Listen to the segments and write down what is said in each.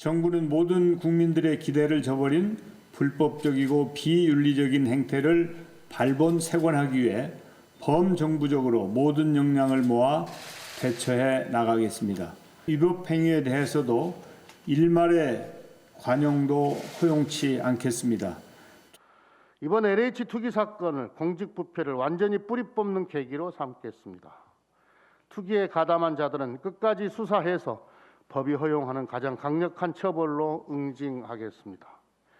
정부는 모든 국민들의 기대를 저버린 불법적이고 비윤리적인 행태를 발본색원하기 위해 범정부적으로 모든 역량을 모아 대처해 나가겠습니다. 위법 행위에 대해서도 일말의 관용도 허용치 않겠습니다. 이번 LH 투기 사건을 공직부패를 완전히 뿌리 뽑는 계기로 삼겠습니다. 투기에 가담한 자들은 끝까지 수사해서 법이 허용하는 가장 강력한 처벌로 응징하겠습니다.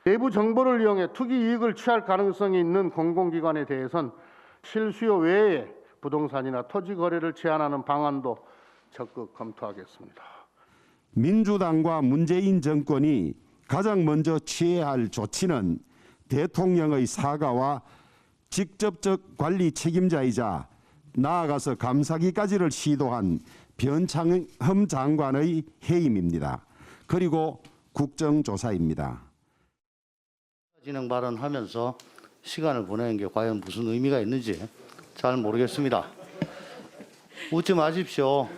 내부 정보를 이용해 투기 이익을 취할 가능성이 있는 공공기관에 대해선 실수요 외에 부동산이나 토지 거래를 제한하는 방안도 적극 검토하겠습니다. 민주당과 문재인 정권이 가장 먼저 취해야 할 조치는 대통령의 사과와 직접적 관리 책임자이자 나아가서 감사기까지를 시도한 변창흠 장관의 해임입니다. 그리고 국정조사입니다. 진행 발언하면서 시간을 보내는 게 과연 무슨 의미가 있는지 잘 모르겠습니다. 웃지 마십시오.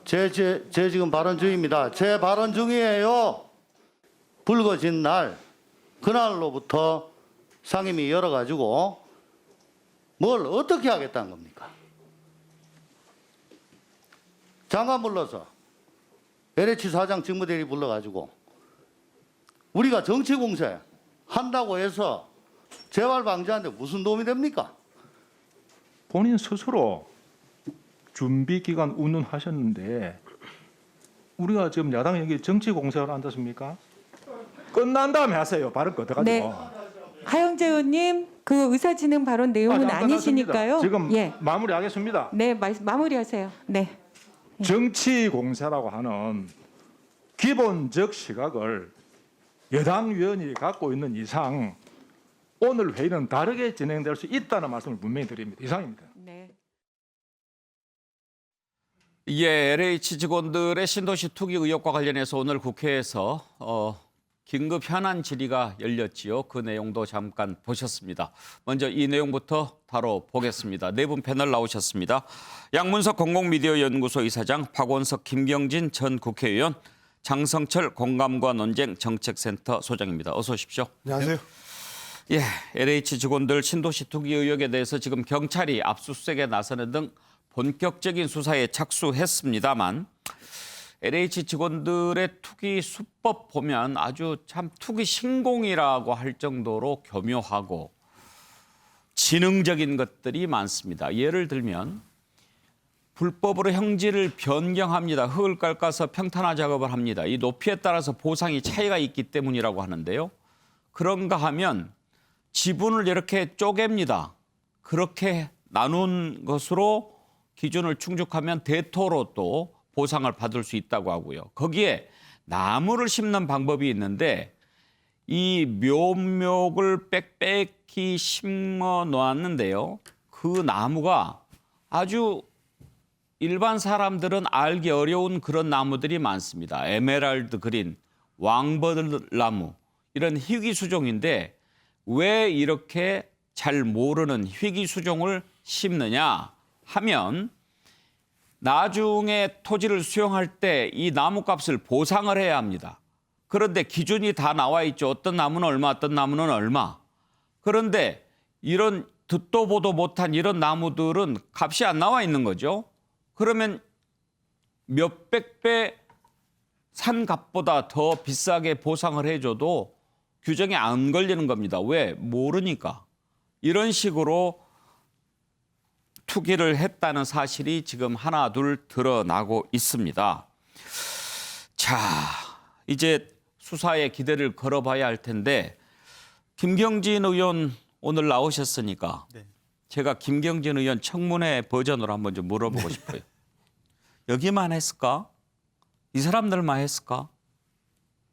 제 지금 발언 중입니다. 제 발언 중이에요. 불거진 날, 그날로부터 상임위 열어가지고 뭘 어떻게 하겠다는 겁니까? 장관 불러서 LH 사장 직무대리 불러가지고 우리가 정치 공세 한다고 해서 재발 방지하는데 무슨 도움이 됩니까? 본인 스스로 준비 기간 운운하셨는데 우리가 지금 야당 여기 정치 공세를 한다습니까? 끝난 다음에 하세요. 발언 걷어가지고. 네. 하영재 의원님 그 의사진행 발언 내용은 아니시니까요. 지금 예. 마무리하겠습니다. 네, 마무리하세요. 네. 정치 공세라고 하는 기본적 시각을 여당 위원이 갖고 있는 이상 오늘 회의는 다르게 진행될 수 있다는 말씀을 분명히 드립니다. 이상입니다. 네. 예, LH 직원들의 신도시 투기 의혹과 관련해서 오늘 국회에서 긴급 현안 질의가 열렸지요. 그 내용도 잠깐 보셨습니다. 먼저 이 내용부터 다뤄보겠습니다. 네 분 패널 나오셨습니다. 양문석 공공미디어연구소 이사장, 박원석, 김경진 전 국회의원, 장성철 공감과 논쟁 정책센터 소장입니다. 어서 오십시오. 안녕하세요. 예, LH 직원들 신도시 투기 의혹에 대해서 지금 경찰이 압수수색에 나서는 등 본격적인 수사에 착수했습니다만 LH 직원들의 투기 수법 보면 아주 참 투기 신공이라고 할 정도로 교묘하고 지능적인 것들이 많습니다. 예를 들면 불법으로 형질을 변경합니다. 흙을 깎아서 평탄화 작업을 합니다. 이 높이에 따라서 보상이 차이가 있기 때문이라고 하는데요. 그런가 하면 지분을 이렇게 쪼갭니다. 그렇게 나눈 것으로 기준을 충족하면 대토로 또 보상을 받을 수 있다고 하고요. 거기에 나무를 심는 방법이 있는데 이 묘목을 빽빽히 심어 놓았는데요. 그 나무가 아주 일반 사람들은 알기 어려운 그런 나무들이 많습니다. 에메랄드 그린, 왕버들나무 이런 희귀수종인데 왜 이렇게 잘 모르는 희귀수종을 심느냐 하면 나중에 토지를 수용할 때 이 나무값을 보상을 해야 합니다. 그런데 기준이 다 나와 있죠. 어떤 나무는 얼마, 어떤 나무는 얼마. 그런데 이런 듣도 보도 못한 이런 나무들은 값이 안 나와 있는 거죠. 그러면 몇백 배 산 값보다 더 비싸게 보상을 해줘도 규정에 안 걸리는 겁니다. 왜? 모르니까. 이런 식으로 투기를 했다는 사실이 지금 하나 둘 드러나고 있습니다. 자, 이제 수사에 기대를 걸어봐야 할 텐데 김경진 의원 오늘 나오셨으니까 네. 제가 김경진 의원 청문회 버전으로 한번 좀 물어보고 싶어요. 여기만 했을까? 이 사람들만 했을까?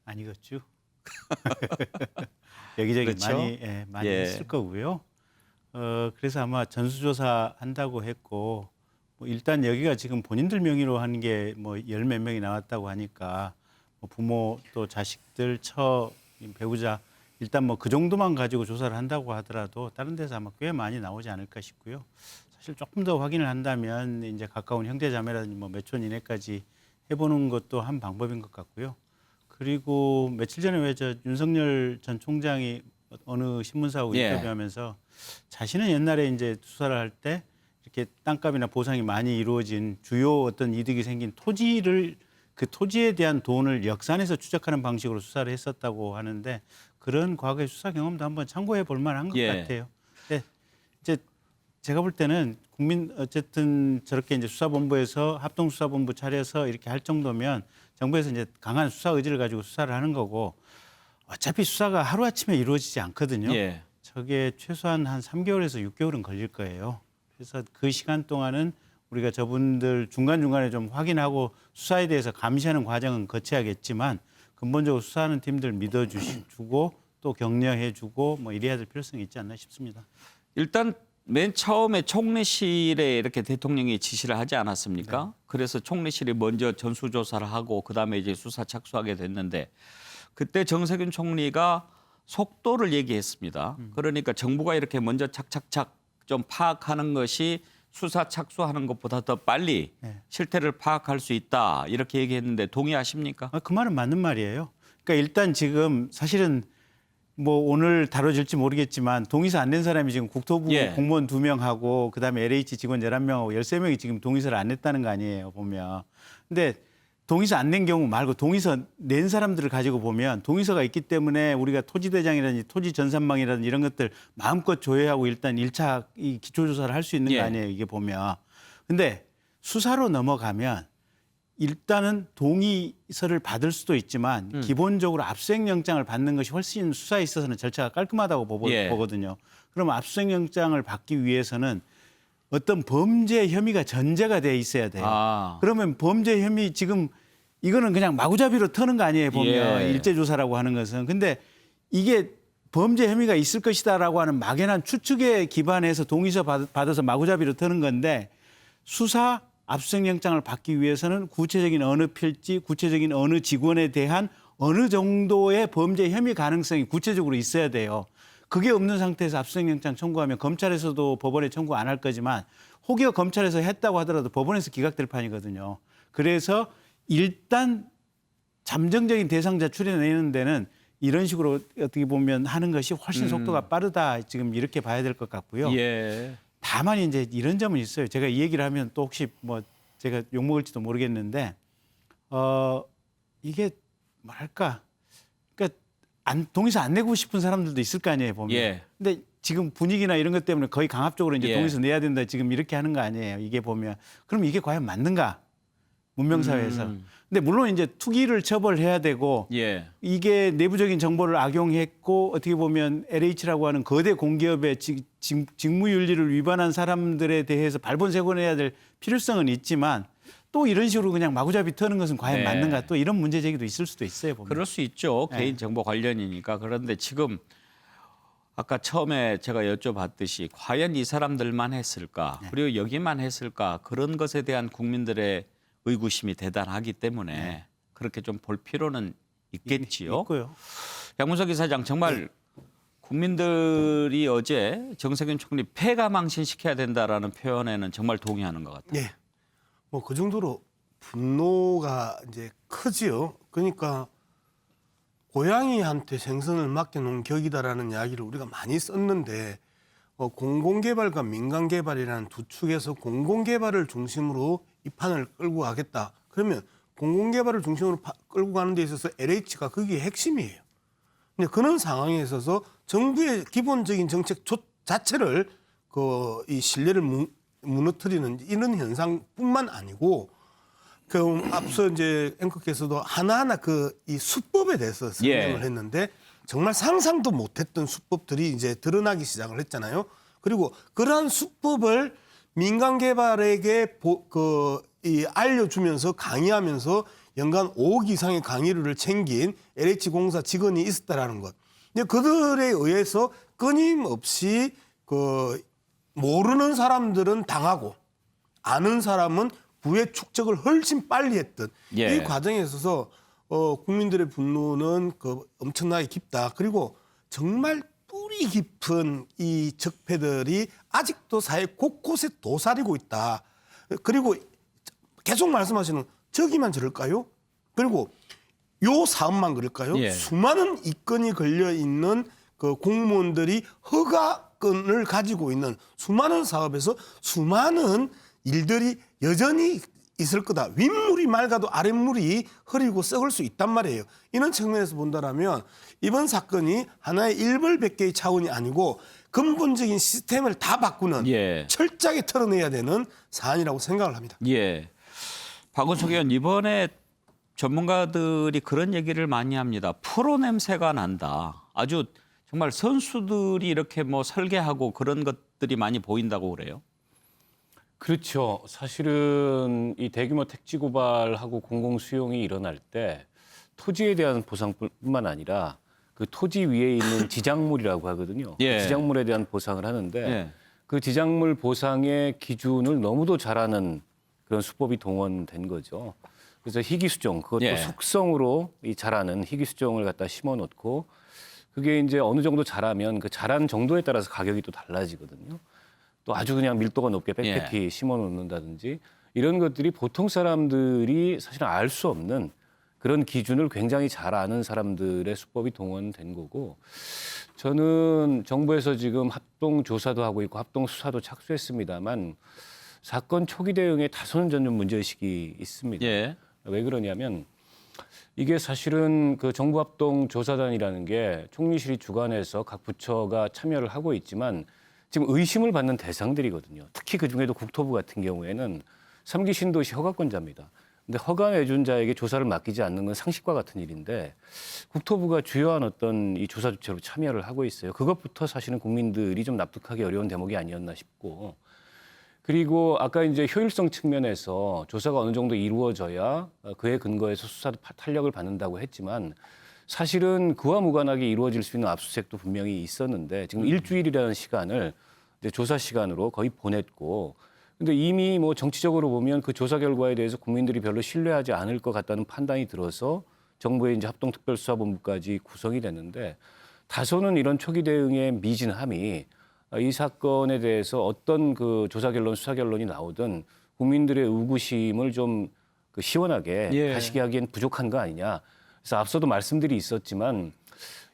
아니겠죠. 여기저기 그렇죠? 많이 예. 했을 거고요. 그래서 아마 전수조사 한다고 했고 뭐 일단 여기가 지금 본인들 명의로 한 게 뭐 열 몇 명이 나왔다고 하니까 뭐 부모 또 자식들 배우자 일단 뭐 그 정도만 가지고 조사를 한다고 하더라도 다른 데서 아마 꽤 많이 나오지 않을까 싶고요. 사실 조금 더 확인을 한다면 이제 가까운 형제자매라든지 뭐 몇 촌 이내까지 해보는 것도 한 방법인 것 같고요. 그리고 며칠 전에 왜 저 윤석열 전 총장이 어느 신문사하고 예. 인터뷰하면서 자신은 옛날에 이제 수사를 할 때 이렇게 땅값이나 보상이 많이 이루어진 주요 어떤 이득이 생긴 토지를 그 토지에 대한 돈을 역산해서 추적하는 방식으로 수사를 했었다고 하는데 그런 과거의 수사 경험도 한번 참고해 볼 만한 것 예. 같아요. 근데 이제 제가 볼 때는 국민 어쨌든 저렇게 이제 수사본부에서 합동수사본부 차려서 이렇게 할 정도면 정부에서 이제 강한 수사 의지를 가지고 수사를 하는 거고 어차피 수사가 하루아침에 이루어지지 않거든요. 예. 저게 최소한 한 3개월에서 6개월은 걸릴 거예요. 그래서 그 시간 동안은 우리가 저분들 중간중간에 좀 확인하고 수사에 대해서 감시하는 과정은 거쳐야겠지만 근본적으로 수사하는 팀들 믿어주고 또 격려해주고 뭐 이래야 될 필요성이 있지 않나 싶습니다. 일단 맨 처음에 총리실에 이렇게 대통령이 지시를 하지 않았습니까? 네. 그래서 총리실이 먼저 전수조사를 하고 그다음에 이제 수사 착수하게 됐는데 그때 정세균 총리가 속도를 얘기했습니다. 그러니까 정부가 이렇게 먼저 착착착 좀 파악하는 것이 수사 착수하는 것보다 더 빨리 네. 실태를 파악할 수 있다 이렇게 얘기했는데 동의하십니까? 그 말은 맞는 말이에요. 그러니까 일단 지금 사실은 뭐 오늘 다뤄질지 모르겠지만 동의서 안 낸 사람이 지금 국토부 예. 공무원 2명하고 그다음에 LH 직원 11명하고 13명이 지금 동의서를 안 냈다는 거 아니에요, 보면. 근데 동의서 안 낸 경우 말고 동의서 낸 사람들을 가지고 보면 동의서가 있기 때문에 우리가 토지대장이라든지 토지전산망이라든지 이런 것들 마음껏 조회하고 일단 1차 이 기초조사를 할 수 있는 예. 거 아니에요, 이게 보면. 근데 수사로 넘어가면 일단은 동의서를 받을 수도 있지만 기본적으로 압수수색영장을 받는 것이 훨씬 수사에 있어서는 절차가 깔끔하다고 예. 보거든요. 그러면 압수수색영장을 받기 위해서는 어떤 범죄 혐의가 전제가 돼 있어야 돼요. 아. 그러면 범죄 혐의 지금 이거는 그냥 마구잡이로 터는 거 아니에요, 보면. 예. 일제조사라고 하는 것은. 근데 이게 범죄 혐의가 있을 것이다라고 하는 막연한 추측에 기반해서 동의서 받아서 마구잡이로 터는 건데 수사 압수수색영장을 받기 위해서는 구체적인 어느 필지, 구체적인 어느 직원에 대한 어느 정도의 범죄 혐의 가능성이 구체적으로 있어야 돼요. 그게 없는 상태에서 압수수색영장 청구하면 검찰에서도 법원에 청구 안 할 거지만 혹여 검찰에서 했다고 하더라도 법원에서 기각될 판이거든요. 그래서 일단 잠정적인 대상자 추려내는 데는 이런 식으로 어떻게 보면 하는 것이 훨씬 속도가 빠르다. 지금 이렇게 봐야 될 것 같고요. 예. 다만 이제 이런 점은 있어요. 제가 이 얘기를 하면 또 혹시 뭐 제가 욕먹을지도 모르겠는데 이게 뭐랄까 그러니까 동의서 안 내고 싶은 사람들도 있을 거 아니에요, 보면. 예. 근데 지금 분위기나 이런 것 때문에 거의 강압적으로 이제 예. 동의서 내야 된다 지금 이렇게 하는 거 아니에요. 이게 보면. 그럼 이게 과연 맞는가? 문명사회에서. 근데 물론 이제 투기를 처벌해야 되고 예. 이게 내부적인 정보를 악용했고 어떻게 보면 LH라고 하는 거대 공기업의 직무윤리를 위반한 사람들에 대해서 발본색원해야 될 필요성은 있지만 또 이런 식으로 그냥 마구잡이 터는 것은 과연 네. 맞는가 또 이런 문제 제기도 있을 수도 있어요. 보면. 그럴 수 있죠. 네. 개인정보 관련이니까. 그런데 지금 아까 처음에 제가 여쭤봤듯이 과연 이 사람들만 했을까? 네. 그리고 여기만 했을까? 그런 것에 대한 국민들의 의구심이 대단하기 때문에 그렇게 좀 볼 필요는 있겠지요. 있고요. 양문석 이사장 정말 국민들이 어제 정세균 총리 폐가망신시켜야 된다라는 표현에는 정말 동의하는 것 같아요. 네. 뭐 그 정도로 분노가 이제 크지요. 그러니까 고양이한테 생선을 맡겨놓은 격이다라는 이야기를 우리가 많이 썼는데 공공개발과 민간개발이라는 두 축에서 공공개발을 중심으로 이 판을 끌고 가겠다. 그러면 공공개발을 중심으로 끌고 가는 데 있어서 LH가 거기에 핵심이에요. 근데 그런 상황에 있어서 정부의 기본적인 정책 자체를 이 신뢰를 무너뜨리는 이런 현상뿐만 아니고 앞서 이제 앵커께서도 하나하나 이 수법에 대해서 설명을 예. 했는데 정말 상상도 못했던 수법들이 이제 드러나기 시작을 했잖아요. 그리고 그러한 수법을 민간 개발에게 알려주면서 강의하면서 연간 5억 이상의 강의료를 챙긴 LH공사 직원이 있었다라는 것. 근데 그들에 의해서 끊임없이 모르는 사람들은 당하고 아는 사람은 부의 축적을 훨씬 빨리 했던 예. 이 과정에 있어서 국민들의 분노는 엄청나게 깊다. 그리고 정말 뿌리 깊은 이 적폐들이 아직도 사회 곳곳에 도사리고 있다. 그리고 계속 말씀하시는 저기만 저럴까요? 그리고 요 사업만 그럴까요? 예. 수많은 이건이 걸려 있는 그 공무원들이 허가건을 가지고 있는 수많은 사업에서 수많은 일들이 여전히 있을 거다. 윗물이 맑아도 아랫물이 흐리고 썩을 수 있단 말이에요. 이런 측면에서 본다라면 이번 사건이 하나의 일벌백계의 차원이 아니고 근본적인 시스템을 다 바꾸는 예. 철저하게 털어내야 되는 사안이라고 생각을 합니다. 예. 박원석 의원 이번에 전문가들이 그런 얘기를 많이 합니다. 프로 냄새가 난다. 아주 정말 선수들이 이렇게 뭐 설계하고 그런 것들이 많이 보인다고 그래요. 그렇죠. 사실은 이 대규모 택지 고발하고 공공 수용이 일어날 때 토지에 대한 보상뿐만 아니라 그 토지 위에 있는 지작물이라고 하거든요. 예. 지작물에 대한 보상을 하는데 예. 그 지작물 보상의 기준을 너무도 잘하는 그런 수법이 동원된 거죠. 그래서 희귀수종, 그것도 예. 속성으로 이 자라는 희귀수종을 갖다 심어놓고 그게 이제 어느 정도 자라면 그 자란 정도에 따라서 가격이 또 달라지거든요. 또 아주 그냥 밀도가 높게 빽빽히 심어놓는다든지 이런 것들이 보통 사람들이 사실은 알 수 없는 그런 기준을 굉장히 잘 아는 사람들의 수법이 동원된 거고 저는 정부에서 지금 합동 조사도 하고 있고 합동 수사도 착수했습니다만 사건 초기 대응에 다소는 좀 문제의식이 있습니다. 예. 왜 그러냐면 이게 사실은 그 정부 합동 조사단이라는 게 총리실이 주관해서 각 부처가 참여를 하고 있지만 지금 의심을 받는 대상들이거든요. 특히 그중에도 국토부 같은 경우에는 3기 신도시 허가권자입니다. 근데 허가 내준 자에게 조사를 맡기지 않는 건 상식과 같은 일인데 국토부가 주요한 어떤 이 조사 주체로 참여를 하고 있어요. 그것부터 사실은 국민들이 좀 납득하기 어려운 대목이 아니었나 싶고 그리고 아까 이제 효율성 측면에서 조사가 어느 정도 이루어져야 그에 근거해서 수사 탄력을 받는다고 했지만 사실은 그와 무관하게 이루어질 수 있는 압수수색도 분명히 있었는데 지금 일주일이라는 시간을 이제 조사 시간으로 거의 보냈고 근데 이미 뭐 정치적으로 보면 그 조사 결과에 대해서 국민들이 별로 신뢰하지 않을 것 같다는 판단이 들어서 정부의 이제 합동특별수사본부까지 구성이 됐는데 다소는 이런 초기 대응의 미진함이 이 사건에 대해서 어떤 그 조사 결론, 수사 결론이 나오든 국민들의 의구심을 좀 그 시원하게 예. 가시게 하기엔 부족한 거 아니냐. 그래서 앞서도 말씀들이 있었지만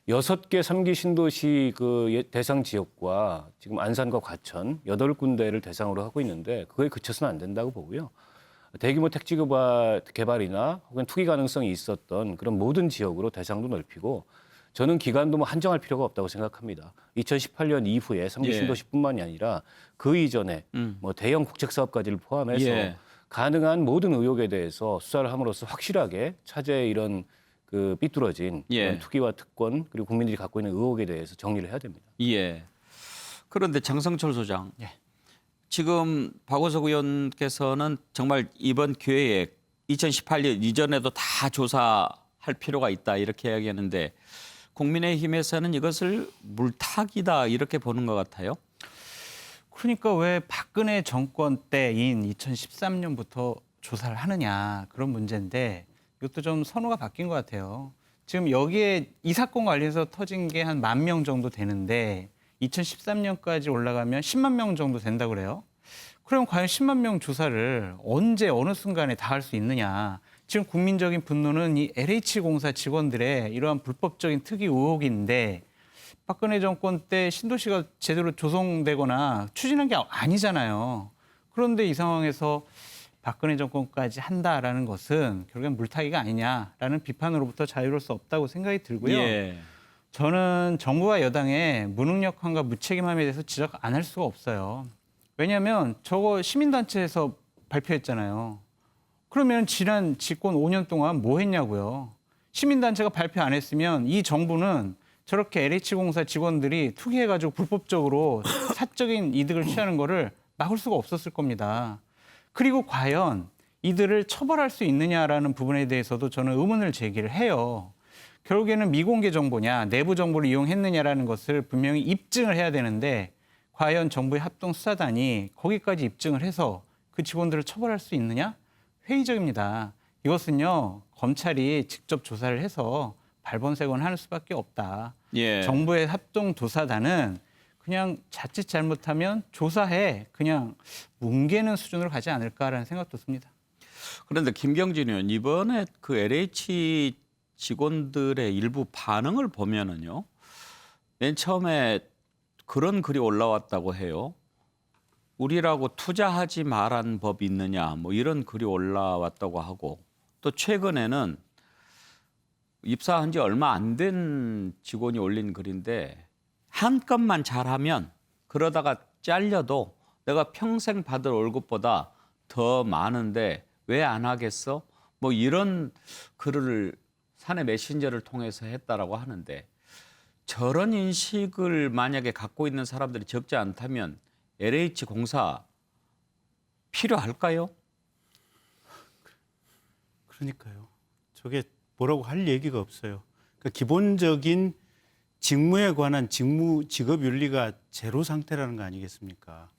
6개 3기 신도시 그 대상 지역과 지금 안산과 과천 8군데를 대상으로 하고 있는데 그거에 그쳐서는 안 된다고 보고요. 대규모 택지 개발이나 혹은 투기 가능성이 있었던 그런 모든 지역으로 대상도 넓히고 저는 기간도 뭐 한정할 필요가 없다고 생각합니다. 2018년 이후에 3기 예. 신도시뿐만이 아니라 그 이전에 뭐 대형 국책사업까지를 포함해서 예. 가능한 모든 의혹에 대해서 수사를 함으로써 확실하게 차제의 이런 그 삐뚤어진 예. 이런 투기와 특권 그리고 국민들이 갖고 있는 의혹에 대해서 정리를 해야 됩니다. 예. 그런데 장성철 소장, 지금 박원석 의원께서는 정말 이번 기회에 2018년 이전에도 다 조사할 필요가 있다 이렇게 이야기하는데 국민의힘에서는 이것을 물타기다 이렇게 보는 것 같아요. 그러니까 왜 박근혜 정권 때인 2013년부터 조사를 하느냐 그런 문제인데 이것도 좀 선호가 바뀐 것 같아요. 지금 여기에 이 사건 관련해서 터진 게 한 10,000명 정도 되는데 2013년까지 올라가면 10만 명 정도 된다고 그래요. 그럼 과연 10만 명 조사를 언제 어느 순간에 다 할 수 있느냐. 지금 국민적인 분노는 이 LH공사 직원들의 이러한 불법적인 특이 의혹인데 박근혜 정권 때 신도시가 제대로 조성되거나 추진한 게 아니잖아요. 그런데 이 상황에서 박근혜 정권까지 한다라는 것은 결국엔 물타기가 아니냐라는 비판으로부터 자유로울 수 없다고 생각이 들고요. 예. 저는 정부와 여당의 무능력함과 무책임함에 대해서 지적 안 할 수가 없어요. 왜냐하면 저거 시민단체에서 발표했잖아요. 그러면 지난 집권 5년 동안 뭐 했냐고요. 시민단체가 발표 안 했으면 이 정부는 저렇게 LH공사 직원들이 투기해가지고 불법적으로 사적인 이득을 취하는 거를 막을 수가 없었을 겁니다. 그리고 과연 이들을 처벌할 수 있느냐라는 부분에 대해서도 저는 의문을 제기를 해요. 결국에는 미공개 정보냐 내부 정보를 이용했느냐라는 것을 분명히 입증을 해야 되는데 과연 정부의 합동수사단이 거기까지 입증을 해서 그 직원들을 처벌할 수 있느냐? 회의적입니다. 이것은요. 검찰이 직접 조사를 해서 발본색원하는 수밖에 없다. 예. 정부의 합동조사단은 그냥 자칫 잘못하면 조사해 그냥 뭉개는 수준으로 가지 않을까라는 생각도 듭니다. 그런데 김경진 의원 이번에 그 LH 직원들의 일부 반응을 보면은요. 맨 처음에 그런 글이 올라왔다고 해요. 우리라고 투자하지 말란 법이 있느냐 뭐 이런 글이 올라왔다고 하고 또 최근에는 입사한 지 얼마 안 된 직원이 올린 글인데 한 건만 잘하면 그러다가 잘려도 내가 평생 받을 월급보다 더 많은데 왜 안 하겠어? 뭐 이런 글을 사내 메신저를 통해서 했다라고 하는데 저런 인식을 만약에 갖고 있는 사람들이 적지 않다면 LH 공사 필요할까요? 그러니까요. 저게 뭐라고 할 얘기가 없어요. 그러니까 기본적인 직무에 관한 직업 윤리가 제로 상태라는 거 아니겠습니까?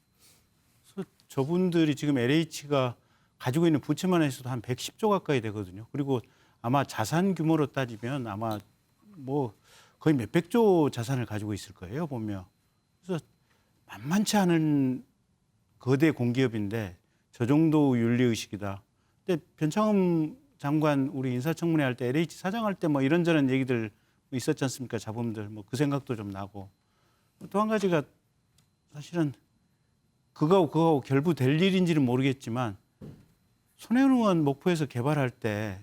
그래서 저분들이 지금 LH가 가지고 있는 부채만 해서도 한 110조 가까이 되거든요. 그리고 아마 자산 규모로 따지면 아마 뭐 거의 몇백조 자산을 가지고 있을 거예요, 보면. 그래서 만만치 않은 거대 공기업인데 저 정도 윤리의식이다. 근데 변창흠 장관 우리 인사청문회 할 때 LH 사장 할 때 뭐 이런저런 얘기들 있었지 않습니까? 자본들 뭐 그 생각도 좀 나고 또 한 가지가 사실은 그거하고 결부될 일인지는 모르겠지만 손혜원 의원 목포에서 개발할 때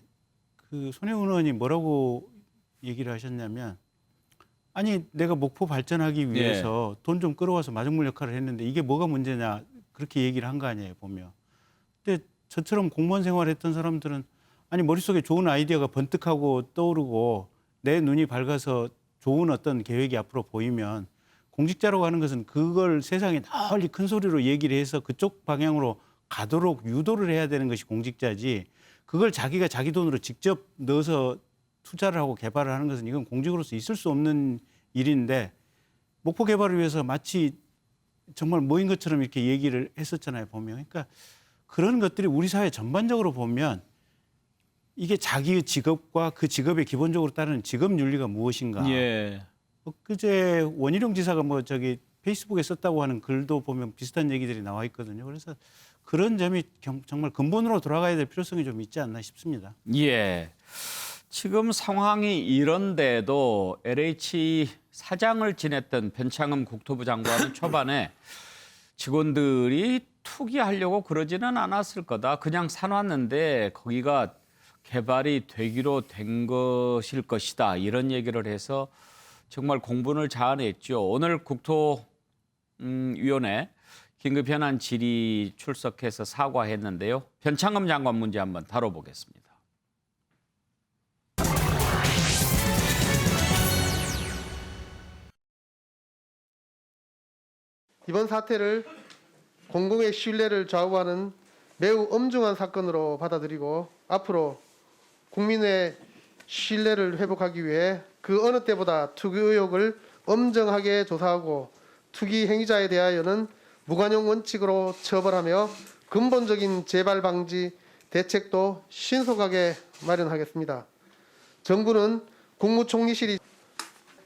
그 손혜원 의원이 뭐라고 얘기를 하셨냐면 아니 내가 목포 발전하기 위해서 돈 좀 끌어와서 마중물 역할을 했는데 이게 뭐가 문제냐 그렇게 얘기를 한 거 아니에요 보면. 근데 저처럼 공무원 생활했던 사람들은 아니 머릿속에 좋은 아이디어가 번뜩하고 떠오르고 내 눈이 밝아서 좋은 어떤 계획이 앞으로 보이면 공직자라고 하는 것은 그걸 세상에 널리 큰 소리로 얘기를 해서 그쪽 방향으로 가도록 유도를 해야 되는 것이 공직자지 그걸 자기가 자기 돈으로 직접 넣어서 투자를 하고 개발을 하는 것은 이건 공직으로서 있을 수 없는 일인데 목포 개발을 위해서 마치 정말 모인 것처럼 이렇게 얘기를 했었잖아요 보면. 그러니까 그런 것들이 우리 사회 전반적으로 보면 이게 자기의 직업과 그 직업에 기본적으로 따르는 직업 윤리가 무엇인가. 예. 그제 원희룡 지사가 뭐 저기 페이스북에 썼다고 하는 글도 보면 비슷한 얘기들이 나와 있거든요. 그래서 그런 점이 정말 근본으로 돌아가야 될 필요성이 좀 있지 않나 싶습니다. 예. 지금 상황이 이런데도 LH 사장을 지냈던 변창흠 국토부 장관은 초반에 직원들이 투기하려고 그러지는 않았을 거다. 그냥 사놨는데 거기가 개발이 되기로 된 것일 것이다. 이런 얘기를 해서 정말 공분을 자아냈죠. 오늘 국토위원회 긴급 현안 질의 출석해서 사과했는데요. 변창흠 장관 문제 한번 다뤄보겠습니다. 이번 사태를 공공의 신뢰를 좌우하는 매우 엄중한 사건으로 받아들이고 앞으로 국민의 신뢰를 회복하기 위해 그 어느 때보다 투기 의혹을 엄정하게 조사하고 투기 행위자에 대하여는 무관용 원칙으로 처벌하며 근본적인 재발 방지 대책도 신속하게 마련하겠습니다. 정부는 국무총리실이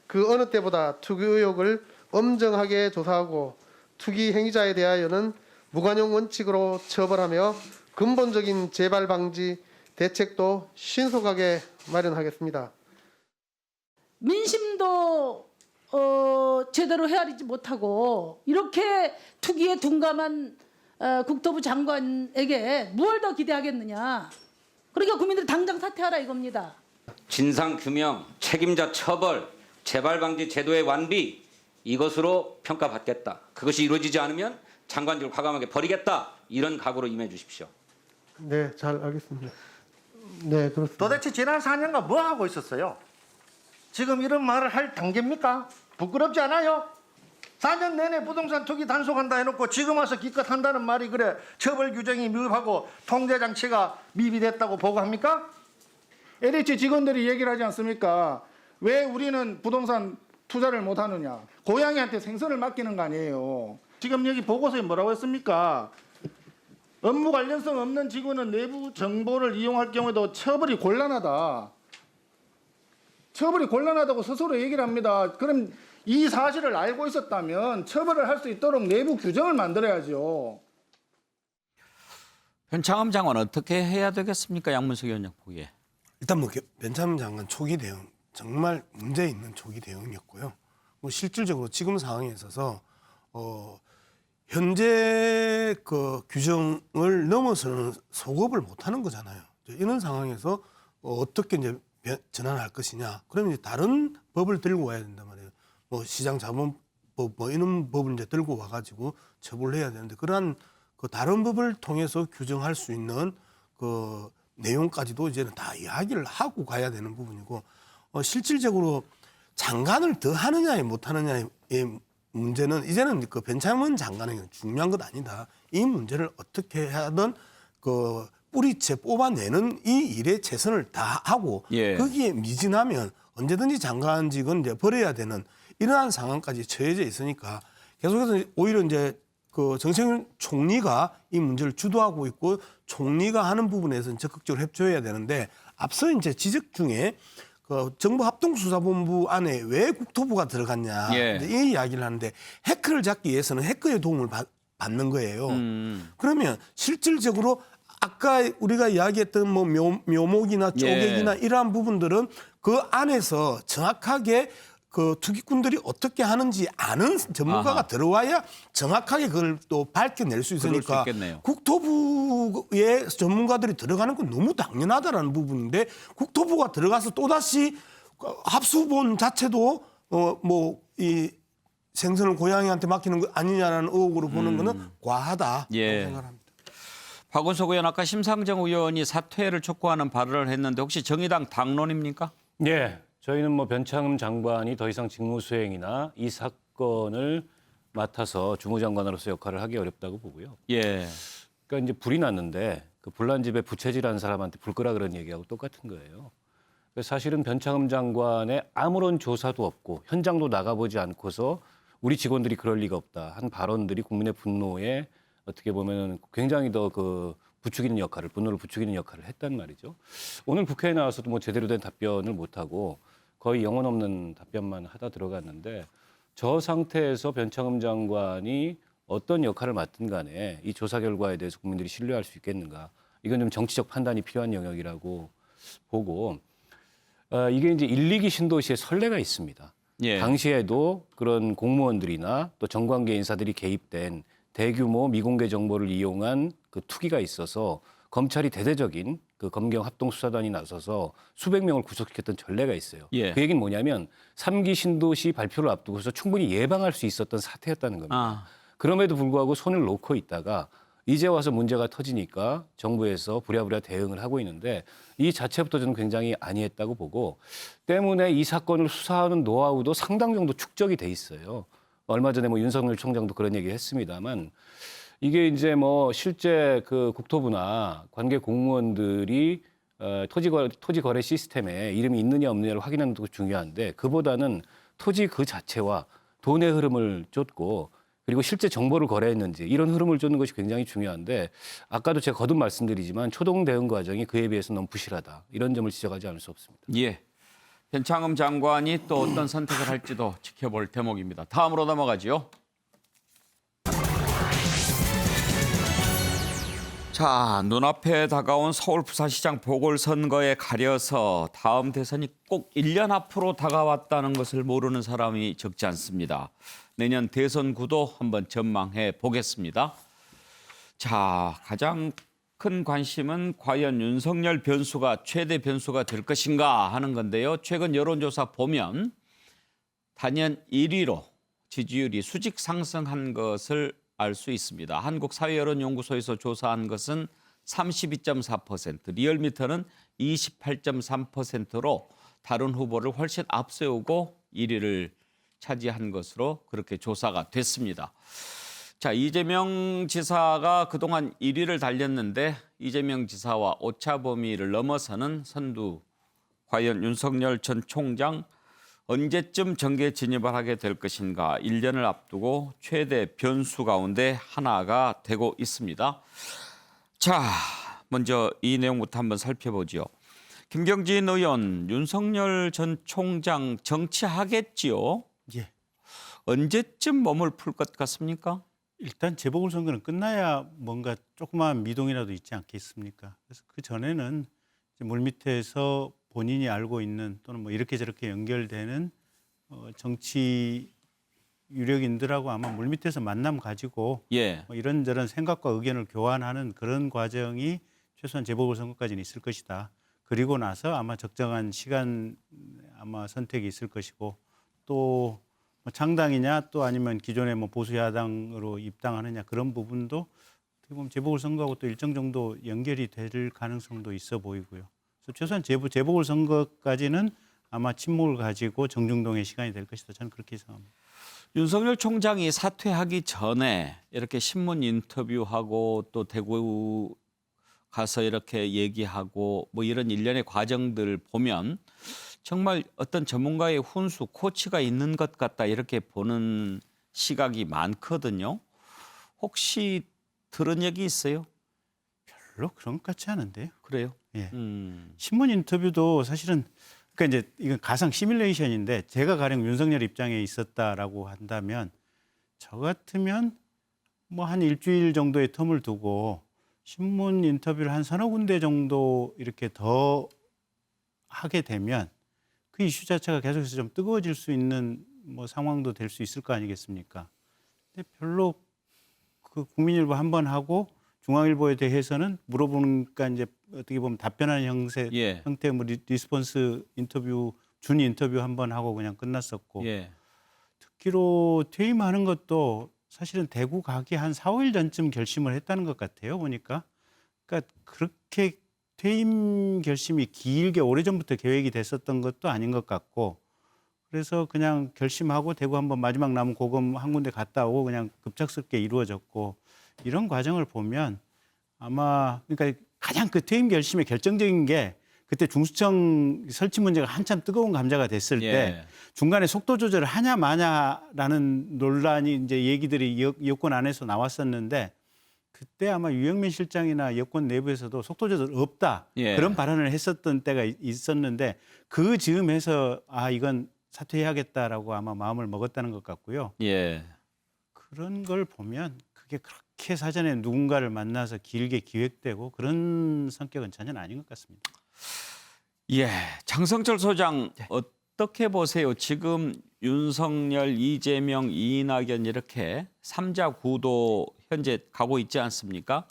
그 어느 때보다 투기 의혹을 엄정하게 조사하고 투기 행위자에 대하여는 무관용 원칙으로 처벌하며 근본적인 재발 방지 대책도 신속하게 마련하겠습니다. 민심도 제대로 헤아리지 못하고 이렇게 투기에 둔감한 국토부 장관에게 무엇을 더 기대하겠느냐. 그러니까 국민들 당장 사퇴하라 이겁니다. 진상규명, 책임자 처벌, 재발방지 제도의 완비 이것으로 평가받겠다. 그것이 이루어지지 않으면 장관직을 과감하게 버리겠다. 이런 각오로 임해 주십시오. 네, 잘 알겠습니다. 네, 그렇습니다. 도대체 지난 4년간 뭐 하고 있었어요? 지금 이런 말을 할 단계입니까? 부끄럽지 않아요? 4년 내내 부동산 투기 단속한다 해놓고 지금 와서 기껏 한다는 말이 그래 처벌 규정이 미흡하고 통제 장치가 미비됐다고 보고합니까? LH 직원들이 얘기를 하지 않습니까? 왜 우리는 부동산 투자를 못하느냐. 고양이한테 생선을 맡기는 거 아니에요. 지금 여기 보고서에 뭐라고 했습니까? 업무 관련성 없는 직원은 내부 정보를 이용할 경우에도 처벌이 곤란하다. 처벌이 곤란하다고 스스로 얘기를 합니다. 그럼 이 사실을 알고 있었다면 처벌을 할 수 있도록 내부 규정을 만들어야죠. 변창흠 장관 어떻게 해야 되겠습니까? 양문석 위원장 보기에. 일단 뭐 변창흠 장관 초기 대응 정말 문제 있는 초기 대응이었고요. 뭐 실질적으로 지금 상황에 있어서 현재 그 규정을 넘어서는 소급을 못하는 거잖아요. 이런 상황에서 어떻게 이제 전환할 것이냐? 그러면 이제 다른 법을 들고 와야 된단 말이에요. 뭐 시장자본법 뭐 이런 법을 이제 들고 와가지고 처벌을 해야 되는데 그러한 그 다른 법을 통해서 규정할 수 있는 그 내용까지도 이제는 다 이야기를 하고 가야 되는 부분이고 실질적으로 장관을 더 하느냐에 못 하느냐의 문제는 이제는 그 변창흠 장관에게 중요한 것 아니다. 이 문제를 어떻게 하든 그 뿌리채 뽑아내는 이 일에 최선을 다하고 거기에 미진하면 언제든지 장관직은 이제 버려야 되는 이러한 상황까지 처해져 있으니까 계속해서 오히려 이제 그 정세균 총리가 이 문제를 주도하고 있고 총리가 하는 부분에서는 적극적으로 협조해야 되는데 앞서 이제 지적 중에 그 정부 합동수사본부 안에 왜 국토부가 들어갔냐 이 이야기를 하는데 해커를 잡기 위해서는 해커의 도움을 받는 거예요. 그러면 실질적으로 아까 우리가 이야기했던 뭐 묘목이나 쪼개기나 이러한 부분들은 그 안에서 정확하게 그 투기꾼들이 어떻게 하는지 아는 전문가가 들어와야 정확하게 그걸 또 밝혀낼 수 있으니까 국토부의 전문가들이 들어가는 건 너무 당연하다라는 부분인데 국토부가 들어가서 또다시 합수본 자체도 뭐 이 생선을 고양이한테 맡기는 거 아니냐라는 의혹으로 보는 거는 과하다 생각합니다. 박원석 의원 아까 심상정 의원이 사퇴를 촉구하는 발언을 했는데 혹시 정의당 당론입니까? 네. 저희는 뭐 변창흠 장관이 더 이상 직무 수행이나 이 사건을 맡아서 주무장관으로서 역할을 하기 어렵다고 보고요. 그러니까 이제 불이 났는데 그 불난 집에 부채질한 사람한테 불 끄라 그런 얘기하고 똑같은 거예요. 사실은 변창흠 장관의 아무런 조사도 없고 현장도 나가보지 않고서 우리 직원들이 그럴 리가 없다 한 발언들이 국민의 분노에 어떻게 보면 굉장히 더 그 부추기는 역할을 분노를 부추기는 역할을 했단 말이죠. 오늘 국회에 나와서도 뭐 제대로 된 답변을 못하고 거의 영혼 없는 답변만 하다 들어갔는데 저 상태에서 변창흠 장관이 어떤 역할을 맡든 간에 이 조사 결과에 대해서 국민들이 신뢰할 수 있겠는가. 이건 좀 정치적 판단이 필요한 영역이라고 보고 이게 이제 1, 2기 신도시에 선례가 있습니다. 당시에도 그런 공무원들이나 또 정관계 인사들이 개입된 대규모 미공개 정보를 이용한 그 투기가 있어서 검찰이 대대적인 그 검경 합동수사단이 나서서 수백 명을 구속시켰던 전례가 있어요. 그 얘기는 뭐냐면 3기 신도시 발표를 앞두고서 충분히 예방할 수 있었던 사태였다는 겁니다. 그럼에도 불구하고 손을 놓고 있다가 이제 와서 문제가 터지니까 정부에서 부랴부랴 대응을 하고 있는데 이 자체부터 저는 굉장히 안이했다고 보고 때문에 이 사건을 수사하는 노하우도 상당 정도 축적이 돼 있어요. 얼마 전에 뭐 윤석열 총장도 그런 얘기 했습니다만 이게 이제 뭐 실제 그 국토부나 관계 공무원들이 토지 거래 시스템에 이름이 있느냐 없느냐를 확인하는 것도 중요한데 그보다는 토지 그 자체와 돈의 흐름을 쫓고 그리고 실제 정보를 거래했는지 이런 흐름을 쫓는 것이 굉장히 중요한데 아까도 제가 거듭 말씀드리지만 초동 대응 과정이 그에 비해서 너무 부실하다. 이런 점을 지적하지 않을 수 없습니다. 변창흠 장관이 또 어떤 선택을 할지도 지켜볼 대목입니다. 다음으로 넘어가죠. 자, 눈앞에 다가온 서울 부산시장 보궐선거에 가려서 다음 대선이 꼭 1년 앞으로 다가왔다는 것을 모르는 사람이 적지 않습니다. 내년 대선 구도 한번 전망해 보겠습니다. 자, 가장 큰 관심은 과연 윤석열 변수가 최대 변수가 될 것인가 하는 건데요. 최근 여론조사 보면 단연 1위로 지지율이 수직 상승한 것을 알 수 있습니다. 한국사회여론연구소에서 조사한 것은 32.4%, 리얼미터는 28.3%로 다른 후보를 훨씬 앞세우고 1위를 차지한 것으로 그렇게 조사가 됐습니다. 자, 이재명 지사가 그동안 1위를 달렸는데 이재명 지사와 오차 범위를 넘어서는 선두 과연 윤석열 전 총장 언제쯤 정계 진입을 하게 될 것인가 1년을 앞두고 최대 변수 가운데 하나가 되고 있습니다. 자, 먼저 이 내용부터 한번 살펴보죠. 김경진 의원, 윤석열 전 총장 정치하겠지요? 언제쯤 몸을 풀 것 같습니까? 일단 재보궐선거는 끝나야 뭔가 조그마한 미동이라도 있지 않겠습니까? 그래서 그 전에는 물밑에서 본인이 알고 있는 또는 뭐 이렇게 저렇게 연결되는 정치 유력인들하고 아마 물밑에서 만남 가지고 예. 뭐 이런저런 생각과 의견을 교환하는 그런 과정이 최소한 재보궐선거까지는 있을 것이다. 그리고 나서 아마 적정한 시간 아마 선택이 있을 것이고 또 뭐 창당이냐 또 아니면 기존의 뭐 보수 야당으로 입당하느냐 그런 부분도 어떻게 보면 재보궐선거하고 또 일정 정도 연결이 될 가능성도 있어 보이고요. 그래서 최소한 재보궐선거까지는 아마 침묵을 가지고 정중동의 시간이 될 것이다. 저는 그렇게 예상합니다. 윤석열 총장이 사퇴하기 전에 이렇게 신문 인터뷰하고 또 대구 가서 이렇게 얘기하고 뭐 이런 일련의 과정들 보면 정말 어떤 전문가의 훈수, 코치가 있는 것 같다 이렇게 보는 시각이 많거든요. 혹시 들은 얘기 있어요? 별로 그런 것 같지 않은데요. 그래요? 예. 신문 인터뷰도 사실은 그러니까 이제 이건 가상 시뮬레이션인데 제가 가령 윤석열 입장에 있었다라고 한다면 저 같으면 뭐 한 일주일 정도의 텀을 두고 신문 인터뷰를 한 서너 군데 정도 이렇게 더 하게 되면 그 이슈 자체가 계속해서 좀 뜨거워질 수 있는 뭐 상황도 될 수 있을 거 아니겠습니까? 근데 별로 그 국민일보 한 번 하고 중앙일보에 대해서는 물어보니까 이제 어떻게 보면 답변하는 형태 뭐 리스폰스 인터뷰 준 인터뷰 한 번 하고 그냥 끝났었고 듣기로 퇴임하는 것도 사실은 대구 가기 한 4, 5일 전쯤 결심을 했다는 것 같아요. 보니까 그러니까 그렇게 퇴임 결심이 길게 오래전부터 계획이 됐었던 것도 아닌 것 같고 그래서 그냥 결심하고 대구 한번 마지막 남은 고검 한 군데 갔다 오고 그냥 급작스럽게 이루어졌고 이런 과정을 보면 아마 그러니까 가장 그 퇴임 결심의 결정적인 게 그때 중수청 설치 문제가 한참 뜨거운 감자가 됐을 때 중간에 속도 조절을 하냐 마냐라는 논란이 이제 얘기들이 여권 안에서 나왔었는데 그때 아마 유영민 실장이나 여권 내부에서도 속도 조절 없다 그런 발언을 했었던 때가 있었는데 그 즈음에서 아 이건 사퇴해야겠다라고 아마 마음을 먹었다는 것 같고요. 그런 걸 보면 그게 그렇게 사전에 누군가를 만나서 길게 기획되고 그런 성격은 전혀 아닌 것 같습니다. 장성철 소장 어떻게 보세요? 지금 윤석열, 이재명, 이낙연 이렇게 3자 구도 현재 가고 있지 않습니까?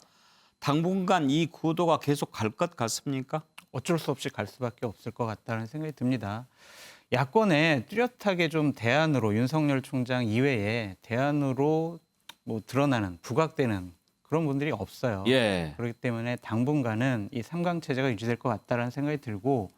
당분간 이 구도가 계속 갈 것 같습니까? 어쩔 수 없이 갈 수밖에 없을 것 같다는 생각이 듭니다. 야권에 뚜렷하게 좀 대안으로 윤석열 총장 이외에 대안으로 뭐 드러나는 부각되는 그런 분들이 없어요. 그렇기 때문에 당분간은 이 3강 체제가 유지될 것 같다는 생각이 들고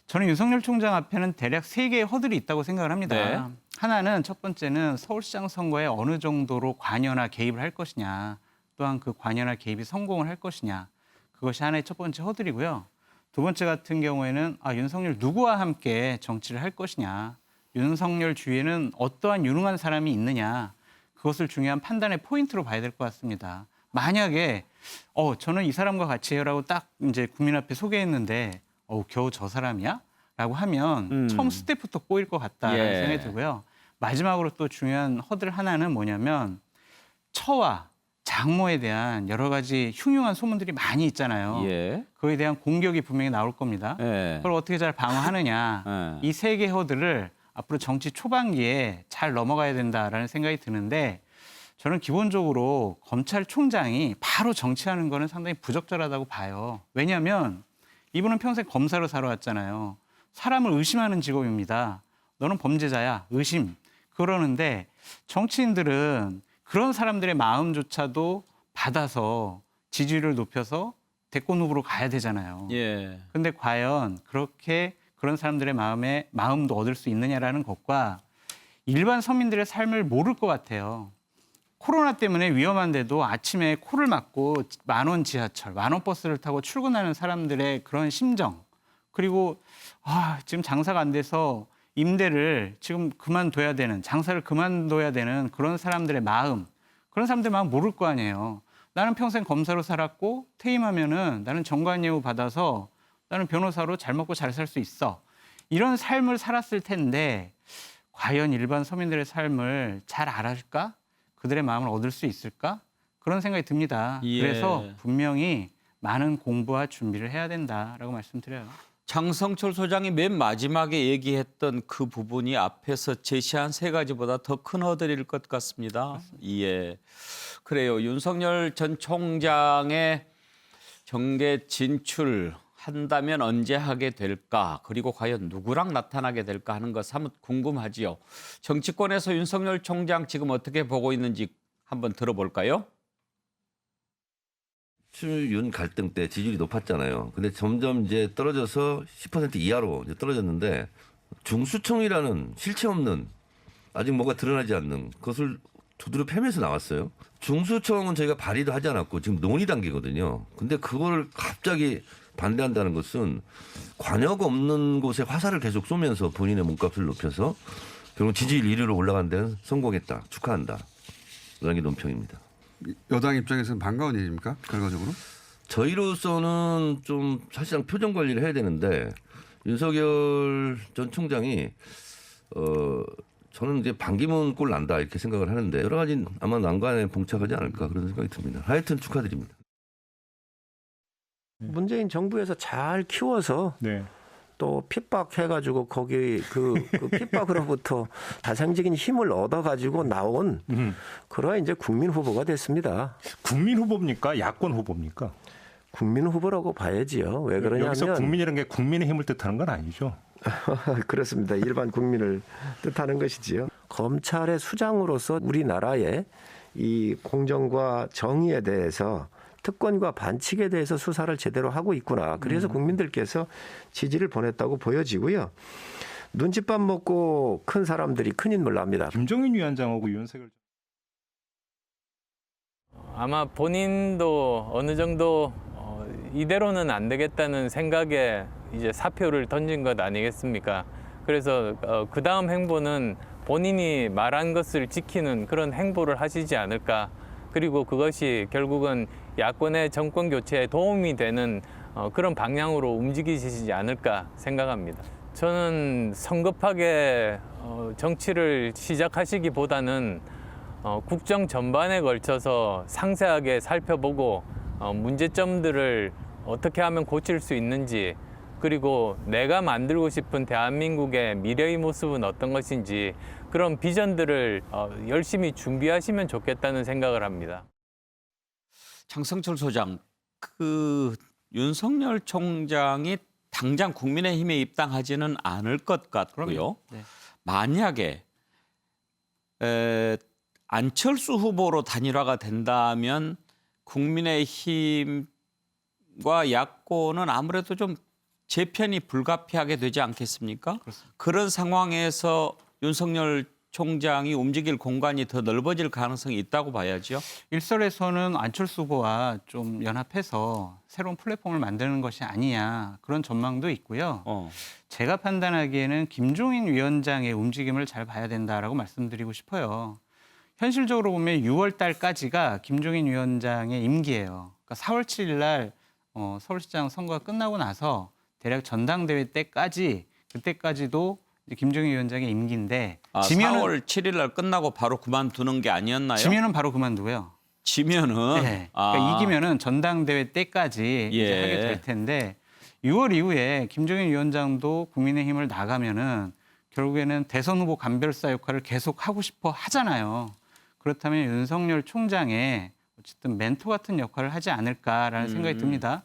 저는 윤석열 총장 앞에는 대략 3개의 허들이 있다고 생각을 합니다. 하나는 첫 번째는 서울시장 선거에 어느 정도로 관여나 개입을 할 것이냐 또한 그 관여나 개입이 성공을 할 것이냐 그것이 하나의 첫 번째 허들이고요. 두 번째 같은 경우에는 윤석열 누구와 함께 정치를 할 것이냐 윤석열 주위에는 어떠한 유능한 사람이 있느냐 그것을 중요한 판단의 포인트로 봐야 될 것 같습니다. 만약에 저는 이 사람과 같이 해요라고 딱 이제 국민 앞에 소개했는데 겨우 저 사람이야? 라고 하면 처음 스텝부터 꼬일 것 같다라는 생각이 들고요. 마지막으로 또 중요한 허들 하나는 뭐냐면 처와 장모에 대한 여러 가지 흉흉한 소문들이 많이 있잖아요. 그거에 대한 공격이 분명히 나올 겁니다. 그걸 어떻게 잘 방어하느냐. 이 3개 허들을 앞으로 정치 초반기에 잘 넘어가야 된다라는 생각이 드는데 저는 기본적으로 검찰총장이 바로 정치하는 거는 상당히 부적절하다고 봐요. 왜냐하면 이분은 평생 검사로 살아왔잖아요. 사람을 의심하는 직업입니다. 너는 범죄자야, 의심. 그러는데 정치인들은 그런 사람들의 마음조차도 받아서 지지율을 높여서 대권 후보로 가야 되잖아요. 그런데 과연 그렇게 그런 사람들의 마음도 얻을 수 있느냐라는 것과 일반 서민들의 삶을 모를 것 같아요. 코로나 때문에 위험한데도 아침에 코를 막고 10,000원 지하철, 10,000원 버스를 타고 출근하는 사람들의 그런 심정. 그리고 지금 장사가 안 돼서 임대를 지금 그만둬야 되는, 장사를 그만둬야 되는 그런 사람들의 마음. 그런 사람들의 마음 모를 거 아니에요. 나는 평생 검사로 살았고 퇴임하면은 나는 정관예우 받아서 나는 변호사로 잘 먹고 잘 살 수 있어. 이런 삶을 살았을 텐데 과연 일반 서민들의 삶을 잘 알아줄까? 그들의 마음을 얻을 수 있을까? 그런 생각이 듭니다. 그래서 분명히 많은 공부와 준비를 해야 된다라고 말씀드려요. 장성철 소장이 맨 마지막에 얘기했던 그 부분이 앞에서 제시한 세 가지보다 더 큰 허들일 것 같습니다. 예, 그래요. 윤석열 전 총장의 정계 진출한다면 언제 하게 될까? 그리고 과연 누구랑 나타나게 될까 하는 것 사뭇 궁금하지요. 정치권에서 윤석열 총장 지금 어떻게 보고 있는지 한번 들어볼까요? 추윤 갈등 때 지지율이 높았잖아요. 근데 점점 이제 떨어져서 10% 이하로 이제 떨어졌는데 중수청이라는 실체 없는 아직 뭐가 드러나지 않는 그것을 두드려 패면서 나왔어요. 중수청은 저희가 발의도 하지 않았고 지금 논의 단계거든요. 근데 그걸 갑자기 반대한다는 것은 관여가 없는 곳에 화살을 계속 쏘면서 본인의 몸값을 높여서 결국 지지율 1위로 올라간 데는 성공했다. 축하한다. 라는 게 논평입니다. 여당 입장에서는 반가운 일입니까? 결과적으로? 저희로서는 좀 사실상 표정 관리를 해야 되는데 윤석열 전 총장이 저는 이제 반기문 꼴 난다 이렇게 생각을 하는데 여러 가지 아마 난관에 봉착하지 않을까 그런 생각이 듭니다. 하여튼 축하드립니다. 문재인 정부에서 잘 키워서 네. 또 핍박해가지고 거기 그 핍박으로부터 자생적인 힘을 얻어가지고 나온 그러한 이제 국민 후보가 됐습니다. 국민 후보입니까? 야권 후보입니까? 국민 후보라고 봐야지요. 왜 그러냐면 여기서 국민이라는 게 국민의 힘을 뜻하는 건 아니죠. 그렇습니다. 일반 국민을 뜻하는 것이지요. 검찰의 수장으로서 우리나라의 이 공정과 정의에 대해서 특권과 반칙에 대해서 수사를 제대로 하고 있구나. 그래서 국민들께서 지지를 보냈다고 보여지고요. 눈칫밥 먹고 큰 사람들이 큰 인물 납니다. 김종인 위원장하고 윤석열 아마 본인도 어느 정도 이대로는 안 되겠다는 생각에 이제 사표를 던진 것 아니겠습니까? 그래서 그 다음 행보는 본인이 말한 것을 지키는 그런 행보를 하시지 않을까. 그리고 그것이 결국은 야권의 정권 교체에 도움이 되는 그런 방향으로 움직이시지 않을까 생각합니다. 저는 성급하게 정치를 시작하시기보다는 국정 전반에 걸쳐서 상세하게 살펴보고 문제점들을 어떻게 하면 고칠 수 있는지, 그리고 내가 만들고 싶은 대한민국의 미래의 모습은 어떤 것인지 그런 비전들을 열심히 준비하시면 좋겠다는 생각을 합니다. 장성철 소장, 그 윤석열 총장이 당장 국민의힘에 입당하지는 않을 것 같고요. 네. 만약에 안철수 후보로 단일화가 된다면 국민의힘과 야권은 아무래도 좀 재편이 불가피하게 되지 않겠습니까? 그렇습니다. 그런 상황에서 윤석열 총장이 움직일 공간이 더 넓어질 가능성이 있다고 봐야죠. 일설에서는 안철수 후보와 좀 연합해서 새로운 플랫폼을 만드는 것이 아니냐 그런 전망도 있고요. 제가 판단하기에는 김종인 위원장의 움직임을 잘 봐야 된다라고 말씀드리고 싶어요. 현실적으로 보면 6월 달까지가 김종인 위원장의 임기예요. 그러니까 4월 7일 날 서울시장 선거가 끝나고 나서 대략 전당대회 때까지, 그때까지도 김종인 위원장의 임기인데 지면은 4월 7일 날 끝나고 바로 그만두는 게 아니었나요? 지면은 바로 그만두고요. 지면은? 네. 그러니까 이기면은 전당대회 때까지 이제 하게 될 텐데 6월 이후에 김종인 위원장도 국민의힘을 나가면은 결국에는 대선 후보 간별사 역할을 계속 하고 싶어 하잖아요. 그렇다면 윤석열 총장의 어쨌든 멘토 같은 역할을 하지 않을까라는 생각이 듭니다.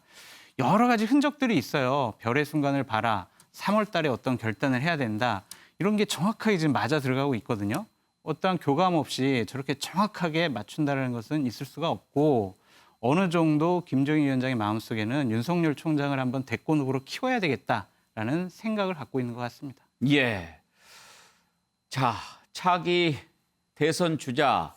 여러 가지 흔적들이 있어요. 별의 순간을 봐라. 3월 달에 어떤 결단을 해야 된다. 이런 게 정확하게 지금 맞아 들어가고 있거든요. 어떠한 교감 없이 저렇게 정확하게 맞춘다는 것은 있을 수가 없고 어느 정도 김종인 위원장의 마음속에는 윤석열 총장을 한번 대권 후보로 키워야 되겠다라는 생각을 갖고 있는 것 같습니다. 예. 자, 차기 대선 주자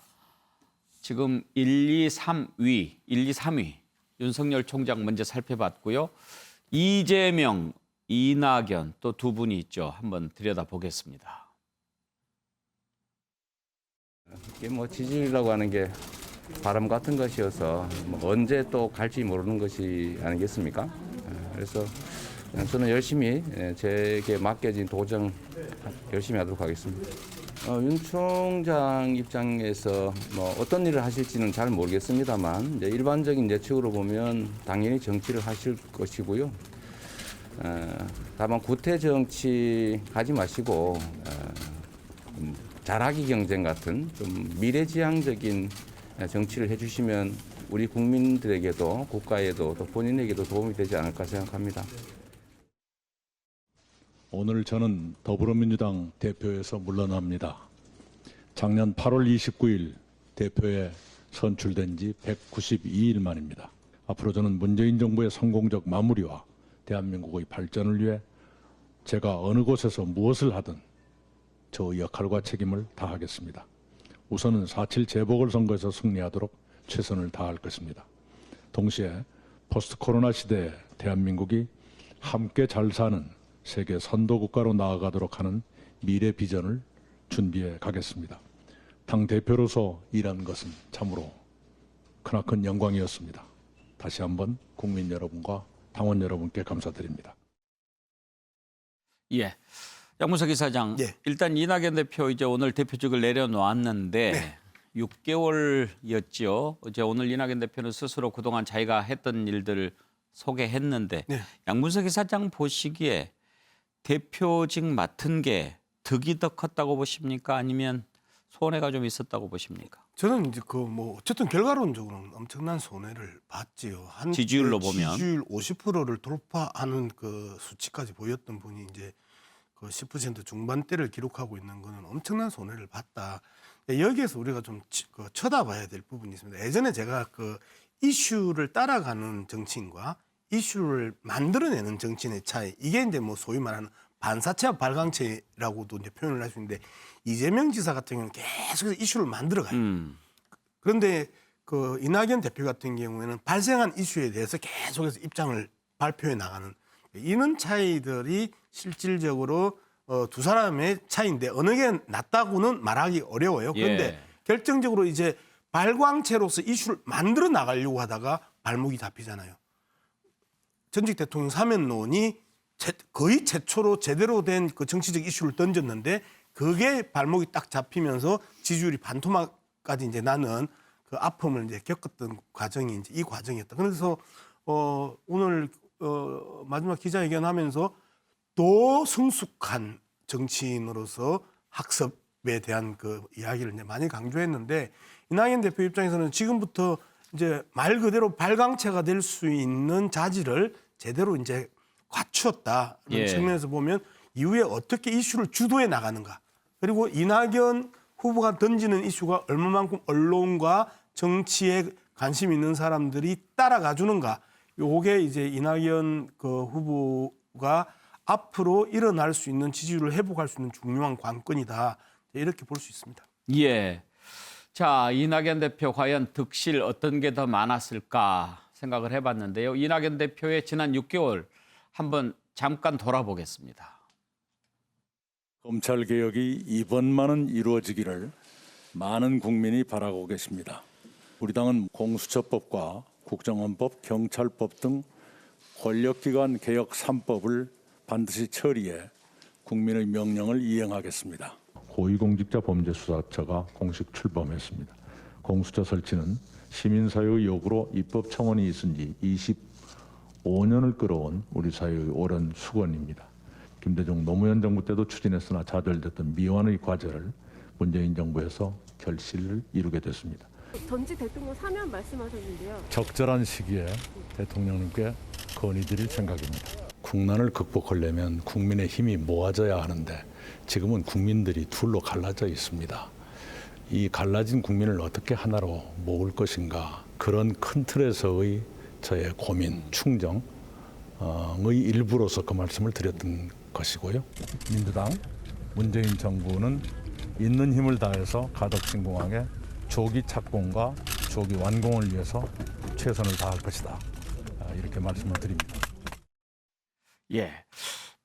지금 1, 2, 3위 윤석열 총장 먼저 살펴봤고요. 이재명, 이낙연 또 두 분이 있죠. 한번 들여다보겠습니다. 이게 뭐 지지율이라고 하는 게 바람 같은 것이어서 뭐 언제 또 갈지 모르는 것이 아니겠습니까? 그래서 저는 열심히 제게 맡겨진 도정 열심히 하도록 하겠습니다. 윤 총장 입장에서 뭐 어떤 일을 하실지는 잘 모르겠습니다만 이제 일반적인 예측으로 보면 당연히 정치를 하실 것이고요. 다만 구태 정치 하지 마시고 잘하기 경쟁 같은 좀 미래지향적인 정치를 해주시면 우리 국민들에게도 국가에도 또 본인에게도 도움이 되지 않을까 생각합니다. 오늘 저는 더불어민주당 대표에서 물러납니다. 작년 8월 29일 대표에 선출된 지 192일 만입니다. 앞으로 저는 문재인 정부의 성공적 마무리와 대한민국의 발전을 위해 제가 어느 곳에서 무엇을 하든 저 역할과 책임을 다하겠습니다. 우선은 4.7 재보궐선거에서 승리하도록 최선을 다할 것입니다. 동시에 포스트 코로나 시대에 대한민국이 함께 잘 사는 세계 선도 국가로 나아가도록 하는 미래 비전을 준비해 가겠습니다. 당 대표로서 일한 것은 참으로 크나큰 영광이었습니다. 다시 한번 국민 여러분과 당원 여러분께 감사드립니다. 예. 양문석 이사장, 일단 이낙연 대표 이제 오늘 대표직을 내려놓았는데 6개월이었죠. 이제 오늘 이낙연 대표는 스스로 그동안 자기가 했던 일들을 소개했는데 양문석 이사장 보시기에 대표직 맡은 게 득이 더 컸다고 보십니까? 아니면 손해가 좀 있었다고 보십니까? 저는 이제 그 뭐 어쨌든 결과론적으로는 엄청난 손해를 봤지요. 한 지지율로 보면 지지율 50%를 돌파하는 그 수치까지 보였던 분이 이제 그 10% 중반대를 기록하고 있는 거는 엄청난 손해를 봤다. 여기에서 우리가 좀 쳐다봐야 될 부분이 있습니다. 예전에 제가 그 이슈를 따라가는 정치인과 이슈를 만들어내는 정치인의 차이, 이게 이제 뭐 소위 말하는 반사체와 발광체라고도 이제 표현을 할 수 있는데, 이재명 지사 같은 경우는 계속해서 이슈를 만들어가요. 그런데 그 이낙연 대표 같은 경우에는 발생한 이슈에 대해서 계속해서 입장을 발표해 나가는, 이런 차이들이 실질적으로 두 사람의 차이인데 어느 게 낫다고는 말하기 어려워요. 그런데 결정적으로 이제 발광체로서 이슈를 만들어 나가려고 하다가 발목이 잡히잖아요. 전직 대통령 사면론이 거의 최초로 제대로 된 그 정치적 이슈를 던졌는데 그게 발목이 딱 잡히면서 지지율이 반토막까지 이제 나는 그 아픔을 이제 겪었던 과정이 이제 이 과정이었다. 그래서 오늘 마지막 기자회견하면서 더 성숙한 정치인으로서 학습에 대한 그 이야기를 이제 많이 강조했는데, 이낙연 대표 입장에서는 지금부터 이제 말 그대로 발광체가 될 수 있는 자질을 제대로 이제 갖추었다는 측면에서 보면 이후에 어떻게 이슈를 주도해 나가는가, 그리고 이낙연 후보가 던지는 이슈가 얼마만큼 언론과 정치에 관심 있는 사람들이 따라가 주는가, 요게 이제 이낙연 그 후보가 앞으로 일어날 수 있는 지지율을 회복할 수 있는 중요한 관건이다, 이렇게 볼 수 있습니다. 예. 자, 이낙연 대표 과연 득실 어떤 게 더 많았을까 생각을 해봤는데요. 이낙연 대표의 지난 6개월 한번 잠깐 돌아보겠습니다. 검찰개혁이 이번만은 이루어지기를 많은 국민이 바라고 계십니다. 우리 당은 공수처법과 국정원법, 경찰법 등 권력기관 개혁 3법을 반드시 처리해 국민의 명령을 이행하겠습니다. 고위공직자범죄수사처가 공식 출범했습니다. 공수처 설치는 시민사회의 요구로 입법청원이 있은 지 25년을 끌어온 우리 사회의 오랜 수건입니다. 김대중 노무현 정부 때도 추진했으나 좌절됐던 미완의 과제를 문재인 정부에서 결실을 이루게 됐습니다. 전직 대통령 사면 말씀하셨는데요. 적절한 시기에 대통령님께 건의드릴 생각입니다. 국난을 극복하려면 국민의 힘이 모아져야 하는데 지금은 국민들이 둘로 갈라져 있습니다. 이 갈라진 국민을 어떻게 하나로 모을 것인가, 그런 큰 틀에서의 저의 고민, 충정의 일부로서 그 말씀을 드렸던 것이고요. 민주당, 문재인 정부는 있는 힘을 다해서 가덕신공항의 조기 착공과 조기 완공을 위해서 최선을 다할 것이다, 이렇게 말씀을 드립니다. 예,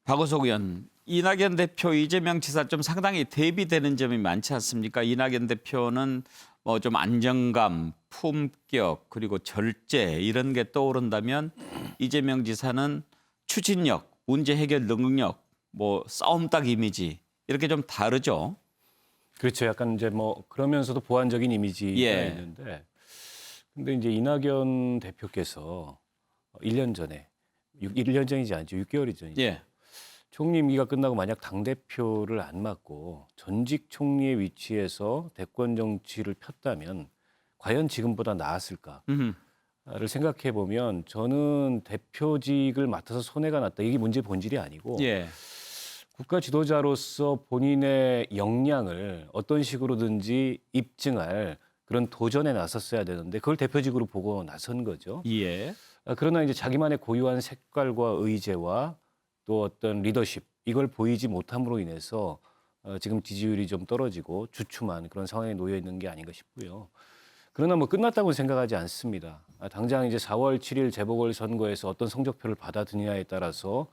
박우석 의원, 이낙연 대표, 이재명 지사 좀 상당히 대비되는 점이 많지 않습니까? 이낙연 대표는 뭐 좀 안정감, 품격, 그리고 절제 이런 게 떠오른다면 이재명 지사는 추진력, 문제 해결 능력, 뭐 싸움닭 이미지, 이렇게 좀 다르죠? 그렇죠. 약간 이제 뭐 그러면서도 보완적인 이미지가 예. 있는데, 근데 이제 이낙연 대표께서 1년 전에, 1년 전이지 않죠. 6개월이 전이죠. 예. 총리 임기가 끝나고 만약 당대표를 안 맡고 전직 총리의 위치에서 대권 정치를 폈다면 과연 지금보다 나았을까를 생각해 보면 저는 대표직을 맡아서 손해가 났다. 이게 문제의 본질이 아니고 예. 국가 지도자로서 본인의 역량을 어떤 식으로든지 입증할 그런 도전에 나섰어야 되는데 그걸 대표직으로 보고 나선 거죠. 예. 그러나 이제 자기만의 고유한 색깔과 의제와 또 어떤 리더십 이걸 보이지 못함으로 인해서 지금 지지율이 좀 떨어지고 주춤한 그런 상황에 놓여 있는 게 아닌가 싶고요. 그러나 뭐 끝났다고 생각하지 않습니다. 당장 이제 4월 7일 재보궐선거에서 어떤 성적표를 받아드느냐에 따라서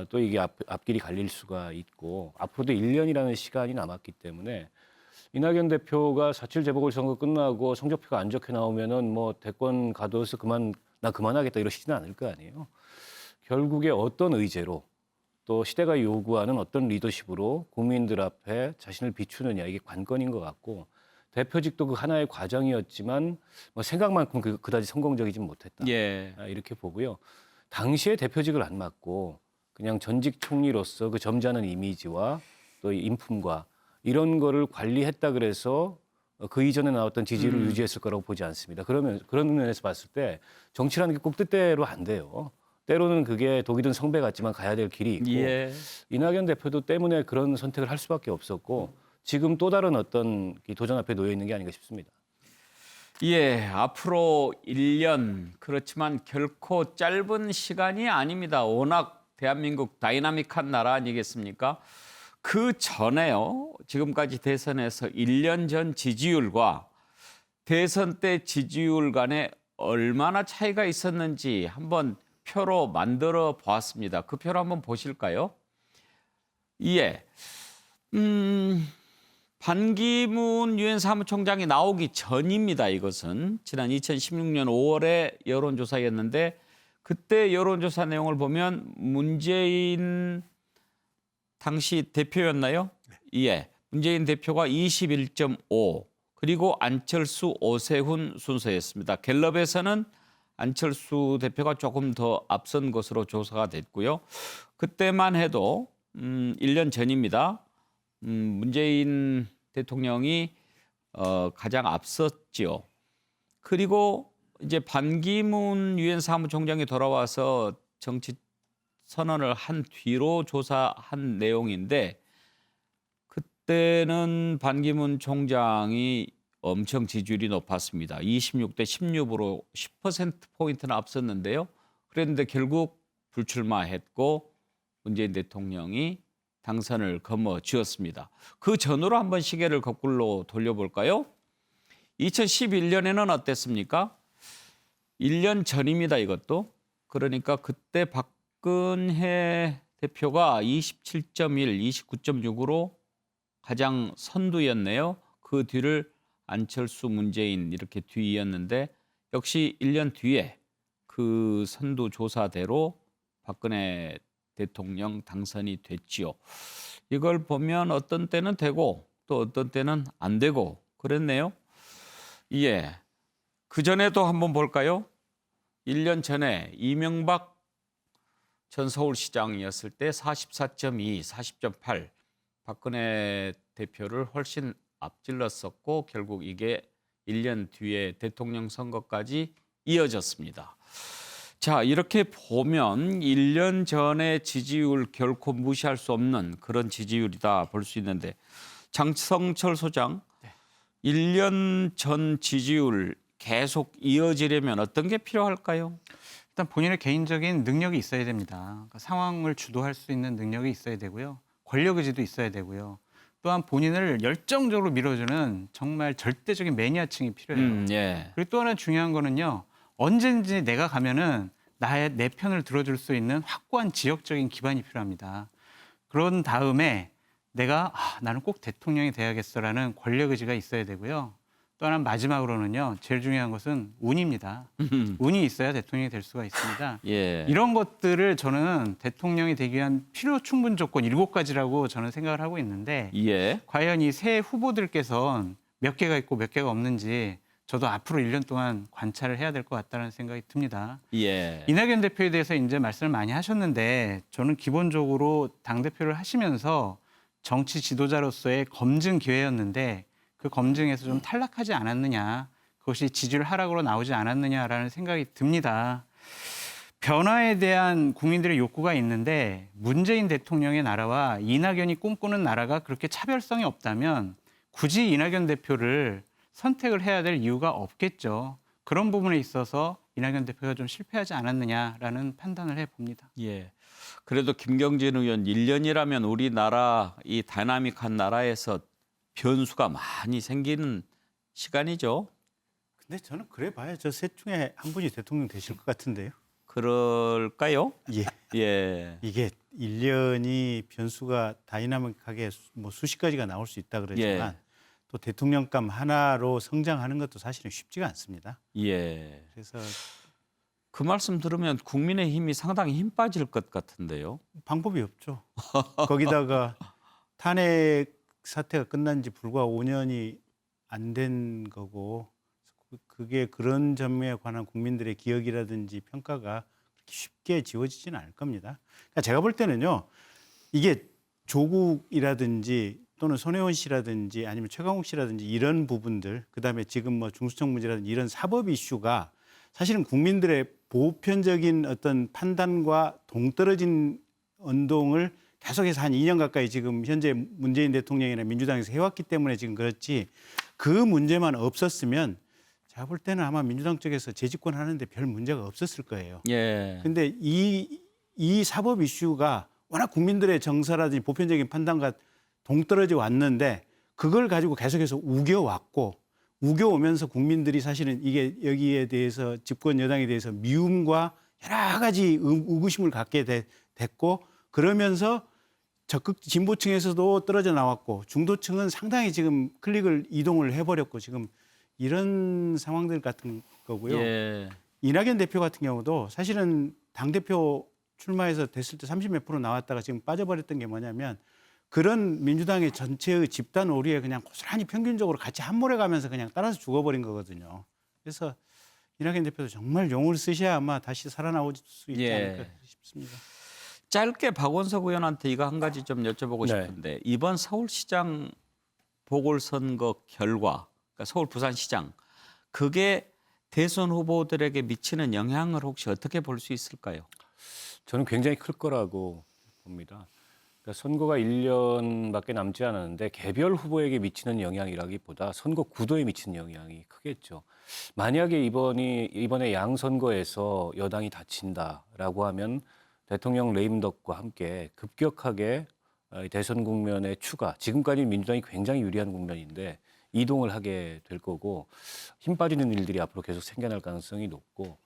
또 이게 앞길이 갈릴 수가 있고 앞으로도 1년이라는 시간이 남았기 때문에 이낙연 대표가 4.7 재보궐선거 끝나고 성적표가 안 좋게 나오면은 뭐 대권 가둬서 나 그만하겠다 이러시지는 않을 거 아니에요. 결국에 어떤 의제로 또 시대가 요구하는 어떤 리더십으로 국민들 앞에 자신을 비추느냐 이게 관건인 것 같고 대표직도 그 하나의 과정이었지만 뭐 생각만큼 그다지 성공적이진 못했다. 예. 이렇게 보고요. 당시에 대표직을 안 맡고 그냥 전직 총리로서 그 점잖은 이미지와 또 인품과 이런 거를 관리했다 그래서 그 이전에 나왔던 지지를 유지했을 거라고 보지 않습니다. 그러면 그런 면에서 봤을 때 정치라는 게 꼭 뜻대로 안 돼요. 때로는 그게 독이 든 성배 같지만 가야 될 길이 있고 예. 이낙연 대표도 때문에 그런 선택을 할 수밖에 없었고 지금 또 다른 어떤 도전 앞에 놓여 있는 게 아닌가 싶습니다. 예, 앞으로 1년 그렇지만 결코 짧은 시간이 아닙니다. 워낙 대한민국 다이나믹한 나라 아니겠습니까? 그 전에요. 지금까지 대선에서 1년 전 지지율과 대선 때 지지율 간에 얼마나 차이가 있었는지 한번 표로 만들어 보았습니다. 그 표를 한번 보실까요? 예. 반기문 유엔 사무총장이 나오기 전입니다. 이것은 지난 2016년 5월에 여론조사였는데 그때 여론조사 내용을 보면 문재인 당시 대표였나요? 예. 문재인 대표가 21.5 그리고 안철수 오세훈 순서였습니다. 갤럽에서는 안철수 대표가 조금 더 앞선 것으로 조사가 됐고요. 그때만 해도 1년 전입니다. 문재인 대통령이 가장 앞섰지요. 그리고 이제 반기문 유엔 사무총장이 돌아와서 정치 선언을 한 뒤로 조사한 내용인데 그때는 반기문 총장이 엄청 지지율이 높았습니다. 26대 16으로 10%포인트나 앞섰는데요. 그런데 결국 불출마했고 문재인 대통령이 당선을 거머쥐었습니다. 그 전으로 한번 시계를 거꾸로 돌려볼까요? 2011년에는 어땠습니까? 1년 전입니다. 이것도. 그러니까 그때 박근혜 대표가 27.1, 29.6으로 가장 선두였네요. 그 뒤를 안철수, 문재인 이렇게 뒤이었는데 역시 1년 뒤에 그 선두 조사대로 박근혜 대통령 당선이 됐지요. 이걸 보면 어떤 때는 되고 또 어떤 때는 안 되고 그랬네요. 예. 그전에도 한번 볼까요? 1년 전에 이명박 전 서울시장이었을 때 44.2, 40.8 박근혜 대표를 훨씬 앞질렀었고 결국 이게 1년 뒤에 대통령 선거까지 이어졌습니다. 자, 이렇게 보면 1년 전의 지지율 결코 무시할 수 없는 그런 지지율이다 볼 수 있는데 장성철 소장, 1년 전 지지율 계속 이어지려면 어떤 게 필요할까요? 일단 본인의 개인적인 능력이 있어야 됩니다. 그러니까 상황을 주도할 수 있는 능력이 있어야 되고요. 권력 의지도 있어야 되고요. 또한 본인을 열정적으로 밀어주는 정말 절대적인 매니아층이 필요해요. 예. 그리고 또 하나 중요한 거는요. 언제든지 내가 가면은 내 편을 들어줄 수 있는 확고한 지역적인 기반이 필요합니다. 그런 다음에 나는 꼭 대통령이 돼야겠어라는 권력 의지가 있어야 되고요. 또 하나 마지막으로는요. 제일 중요한 것은 운입니다. 운이 있어야 대통령이 될 수가 있습니다. 예. 이런 것들을 저는 대통령이 되기 위한 필요 충분 조건 7가지라고 저는 생각을 하고 있는데 예. 과연 이 새 후보들께서는 몇 개가 있고 몇 개가 없는지 저도 앞으로 1년 동안 관찰을 해야 될 것 같다는 생각이 듭니다. 예. 이낙연 대표에 대해서 이제 말씀을 많이 하셨는데 저는 기본적으로 당대표를 하시면서 정치 지도자로서의 검증 기회였는데 그 검증에서 좀 탈락하지 않았느냐, 그것이 지지율 하락으로 나오지 않았느냐라는 생각이 듭니다. 변화에 대한 국민들의 욕구가 있는데 문재인 대통령의 나라와 이낙연이 꿈꾸는 나라가 그렇게 차별성이 없다면 굳이 이낙연 대표를 선택을 해야 될 이유가 없겠죠. 그런 부분에 있어서 이낙연 대표가 좀 실패하지 않았느냐라는 판단을 해봅니다. 예. 그래도 김경진 의원 1년이라면 우리나라 이 다이나믹한 나라에서 변수가 많이 생기는 시간이죠. 근데 저는 그래 봐야 저 셋 중에 한 분이 대통령 되실 것 같은데요. 그럴까요? 예. 예. 이게 1년이 변수가 다이나믹하게 뭐 수십 가지가 나올 수 있다 그러지만 예. 또 대통령감 하나로 성장하는 것도 사실은 쉽지가 않습니다. 예. 그래서 그 말씀 들으면 국민의힘이 상당히 힘 빠질 것 같은데요. 방법이 없죠. 거기다가 탄핵 사태가 끝난 지 불과 5년이 안 된 거고 그게 그런 점에 관한 국민들의 기억이라든지 평가가 그렇게 쉽게 지워지지는 않을 겁니다. 그러니까 제가 볼 때는요. 이게 조국이라든지 또는 손혜원 씨라든지 아니면 최강욱 씨라든지 이런 부분들 그다음에 지금 뭐 중수청 문제라든지 이런 사법 이슈가 사실은 국민들의 보편적인 어떤 판단과 동떨어진 운동을 계속해서 한 2년 가까이 지금 현재 문재인 대통령이나 민주당에서 해왔기 때문에 지금 그렇지 그 문제만 없었으면 제가 볼 때는 아마 민주당 쪽에서 재집권 하는데 별 문제가 없었을 거예요. 예. 근데 이 사법 이슈가 워낙 국민들의 정서라든지 보편적인 판단과 동떨어져 왔는데 그걸 가지고 계속해서 우겨왔고 우겨오면서 국민들이 사실은 이게 여기에 대해서 집권 여당에 대해서 미움과 여러 가지 의구심을 갖게 됐고 그러면서 적극 진보층에서도 떨어져 나왔고 중도층은 상당히 지금 클릭을 이동을 해버렸고 지금 이런 상황들 같은 거고요. 예. 이낙연 대표 같은 경우도 사실은 당대표 출마해서 됐을 때 30몇 % 나왔다가 지금 빠져버렸던 게 뭐냐면 그런 민주당의 전체의 집단 오류에 그냥 고스란히 평균적으로 같이 함몰해 가면서 그냥 따라서 죽어버린 거거든요. 그래서 이낙연 대표도 정말 용을 쓰셔야 아마 다시 살아나올 수 있지 않을까 싶습니다. 짧게 박원석 의원한테 이거 한 가지 좀 여쭤보고 싶은데 이번 서울시장 보궐선거 결과, 그러니까 서울 부산시장 그게 대선 후보들에게 미치는 영향을 혹시 어떻게 볼 수 있을까요? 저는 굉장히 클 거라고 봅니다. 그러니까 선거가 1년밖에 남지 않았는데 개별 후보에게 미치는 영향이라기보다 선거 구도에 미치는 영향이 크겠죠. 만약에 이번에 양 선거에서 여당이 다친다라고 하면 대통령 레임덕과 함께 급격하게 대선 국면의 추가, 지금까지 민주당이 굉장히 유리한 국면인데 이동을 하게 될 거고 힘 빠지는 일들이 앞으로 계속 생겨날 가능성이 높고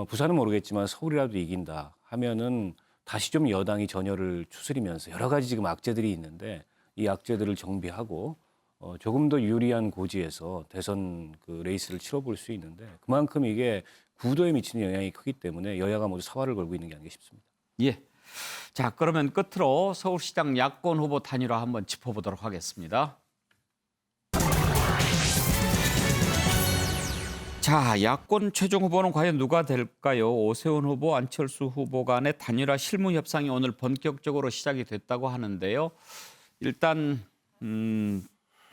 부산은 모르겠지만 서울이라도 이긴다 하면은 다시 좀 여당이 전열을 추스리면서 여러 가지 지금 악재들이 있는데 이 악재들을 정비하고 조금 더 유리한 고지에서 대선 그 레이스를 치러볼 수 있는데 그만큼 이게 구도에 미치는 영향이 크기 때문에 여야가 모두 사활을 걸고 있는 게 아닌가 싶습니다. 예. 자, 그러면 끝으로 서울시장 야권 후보 단일화 한번 짚어보도록 하겠습니다. 자, 야권 최종 후보는 과연 누가 될까요? 오세훈 후보, 안철수 후보 간의 단일화 실무 협상이 오늘 본격적으로 시작이 됐다고 하는데요. 일단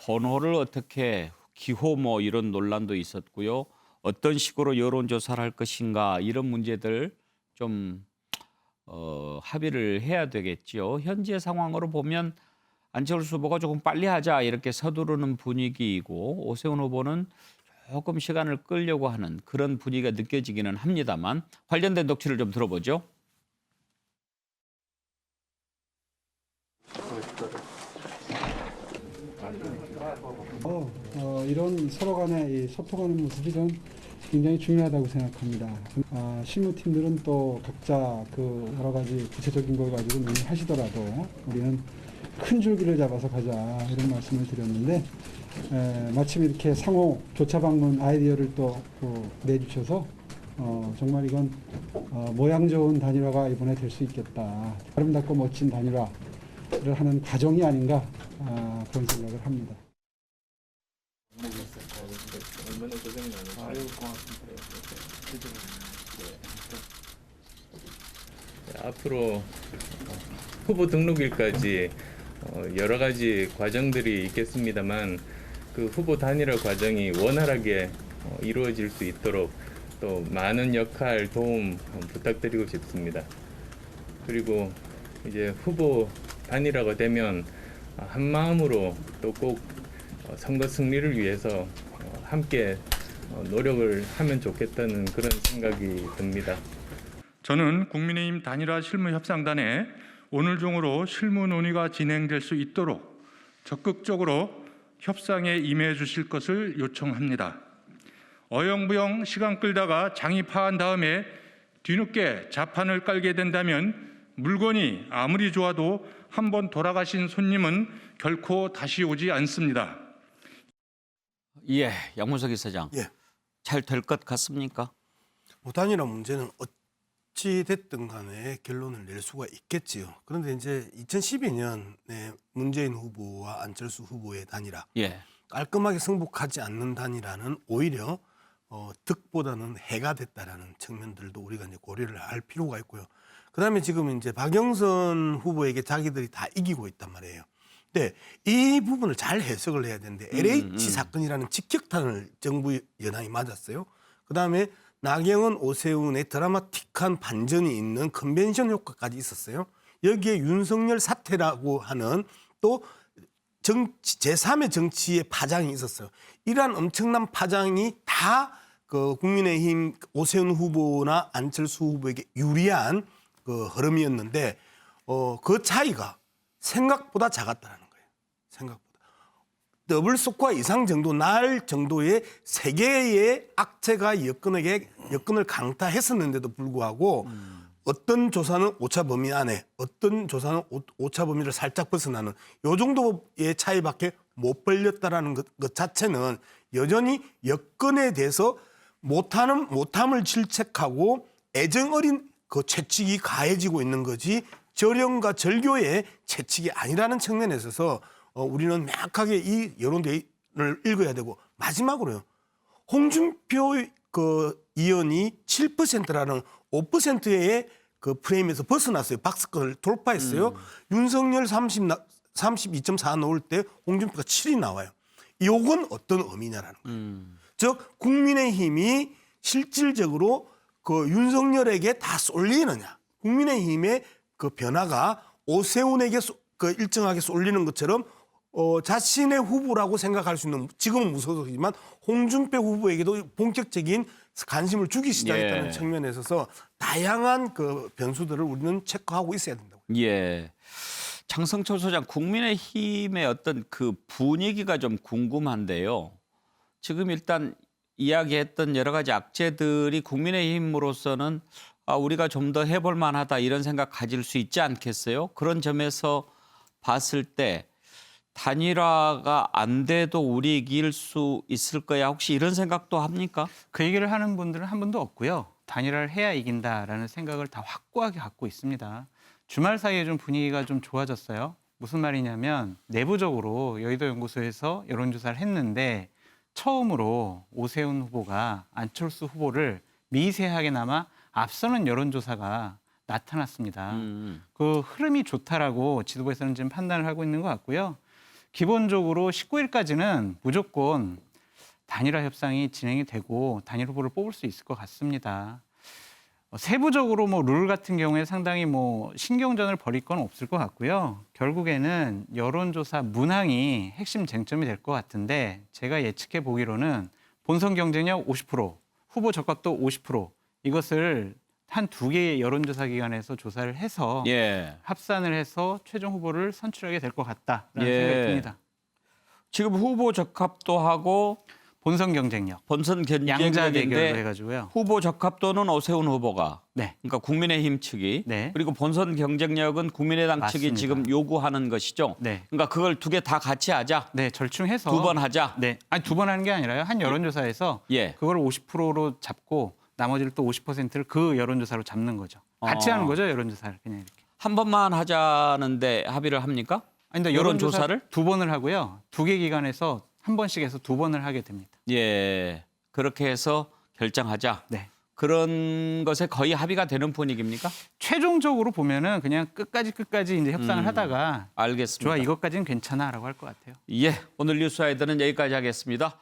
번호를 어떻게 기호 뭐 이런 논란도 있었고요. 어떤 식으로 여론조사를 할 것인가 이런 문제들 좀 합의를 해야 되겠죠. 현재 상황으로 보면 안철수 후보가 조금 빨리 하자 이렇게 서두르는 분위기이고 오세훈 후보는 조금 시간을 끌려고 하는 그런 분위기가 느껴지기는 합니다만 관련된 녹취를 좀 들어보죠. 이런 서로 간의 소통하는 모습이 굉장히 중요하다고 생각합니다. 실무팀들은 또 각자 그 여러 가지 구체적인 걸 가지고 논의하시더라도 우리는 큰 줄기를 잡아서 가자 이런 말씀을 드렸는데 마침 이렇게 상호 교차 방문 아이디어를 또 내주셔서 정말 이건 모양 좋은 단일화가 이번에 될 수 있겠다. 아름답고 멋진 단일화를 하는 과정이 아닌가 그런 생각을 합니다. 얼마나 고생이 많으세요. 아유, 고맙습니다. 앞으로 후보 등록일까지 여러 가지 과정들이 있겠습니다만 그 후보 단일화 과정이 원활하게 이루어질 수 있도록 또 많은 역할 도움 부탁드리고 싶습니다. 그리고 이제 후보 단일화가 되면 한 마음으로 또 꼭 선거 승리를 위해서 함께 노력을 하면 좋겠다는 그런 생각이 듭니다. 저는 국민의힘 단일화 실무협상단에 오늘 중으로 실무 논의가 진행될 수 있도록 적극적으로 협상에 임해 주실 것을 요청합니다. 어영부영 시간 끌다가 장이 파한 다음에 뒤늦게 자판을 깔게 된다면 물건이 아무리 좋아도 한번 돌아가신 손님은 결코 다시 오지 않습니다. 예, 양문석 이사장. 예. 잘 될 것 같습니까? 단일화 문제는 어찌 됐든 간에 결론을 낼 수가 있겠지요. 그런데 이제 2012년에 문재인 후보와 안철수 후보의 단일화, 예. 깔끔하게 승복하지 않는 단일화는 오히려 득보다는 해가 됐다라는 측면들도 우리가 이제 고려를 할 필요가 있고요. 그다음에 지금 이제 박영선 후보에게 자기들이 다 이기고 있단 말이에요. 근데 이 부분을 잘 해석을 해야 되는데 LH 사건이라는 직격탄을 정부 여당이 맞았어요. 그다음에 나경원, 오세훈의 드라마틱한 반전이 있는 컨벤션 효과까지 있었어요. 여기에 윤석열 사태라고 하는 또 제3의 정치의 파장이 있었어요. 이러한 엄청난 파장이 다 그 국민의힘 오세훈 후보나 안철수 후보에게 유리한 그 흐름이었는데 그 차이가 생각보다 작았다는 거예요. 생각보다. 더블 속과 이상 정도 날 정도의 세 개의 악재가 여건을 강타했었는데도 불구하고 어떤 조사는 오차 범위 안에, 어떤 조사는 오차 범위를 살짝 벗어나는 요 정도의 차이밖에 못 벌렸다라는 것 자체는 여전히 여건에 대해서 못함을 질책하고 애정 어린 그 채찍이 가해지고 있는 거지 절연과 절교의 채찍이 아니라는 측면에 있어서 우리는 명확하게 이 여론대를 읽어야 되고 마지막으로요. 홍준표 그 의원이 7%라는 5%의 그 프레임에서 벗어났어요. 박스권을 돌파했어요. 윤석열 32.4 나올 때 홍준표가 7이 나와요. 이건 어떤 의미냐라는 거예요. 즉 국민의힘이 실질적으로 그 윤석열에게 다 쏠리느냐. 국민의힘의 그 변화가 오세훈에게 그 일정하게 쏠리는 것처럼 자신의 후보라고 생각할 수 있는 지금은 무소속이지만 홍준표 후보에게도 본격적인 관심을 주기 시작했다는 예. 측면에 있어서 다양한 그 변수들을 우리는 체크하고 있어야 된다고. 예. 장성철 소장, 국민의힘의 어떤 그 분위기가 좀 궁금한데요. 지금 일단 이야기했던 여러 가지 악재들이 국민의힘으로서는 우리가 좀 더 해볼 만하다 이런 생각 가질 수 있지 않겠어요? 그런 점에서 봤을 때 단일화가 안 돼도 우리 이길 수 있을 거야. 혹시 이런 생각도 합니까? 그 얘기를 하는 분들은 한 분도 없고요. 단일화를 해야 이긴다라는 생각을 다 확고하게 갖고 있습니다. 주말 사이에 좀 분위기가 좀 좋아졌어요. 무슨 말이냐면 내부적으로 여의도 연구소에서 여론조사를 했는데 처음으로 오세훈 후보가 안철수 후보를 미세하게나마 앞서는 여론조사가 나타났습니다. 그 흐름이 좋다라고 지도부에서는 지금 판단을 하고 있는 것 같고요. 기본적으로 19일까지는 무조건 단일화 협상이 진행이 되고 단일 후보를 뽑을 수 있을 것 같습니다. 세부적으로 룰 같은 경우에 상당히 신경전을 벌일 건 없을 것 같고요. 결국에는 여론조사 문항이 핵심 쟁점이 될 것 같은데 제가 예측해 보기로는 본선 경쟁력 50%, 후보 적합도 50% 이것을 한 두 개의 여론조사 기관에서 조사를 해서 합산을 해서 최종 후보를 선출하게 될 것 같다라는 생각이 듭니다. 지금 후보 적합도하고 본선 경쟁력. 본선 양자 대결로 경쟁력인데 해가지고요. 후보 적합도는 오세훈 후보가 네. 그러니까 국민의힘 측이 네. 그리고 본선 경쟁력은 국민의당 측이 맞습니다. 지금 요구하는 것이죠. 네. 그러니까 그걸 두 개 다 같이 하자. 네, 절충해서 두 번 하자. 네, 아니 두 번 하는 게 아니라요. 한 여론조사에서 예. 그걸 50%로 잡고 나머지를 또 50%를 그 여론조사로 잡는 거죠. 같이 하는 거죠, 여론조사를 그냥 이렇게. 한 번만 하자는데 합의를 합니까? 아니, 근데 여론조사를? 두 번을 하고요. 두 개 기관에서 한 번씩 해서 두 번을 하게 됩니다. 예. 그렇게 해서 결정하자. 네. 그런 것에 거의 합의가 되는 분위기입니까? 최종적으로 보면은 그냥 끝까지 이제 협상을 하다가 알겠습니다. 좋아 이것까지는 괜찮아라고 할 것 같아요. 예. 오늘 뉴스아이들은 여기까지 하겠습니다.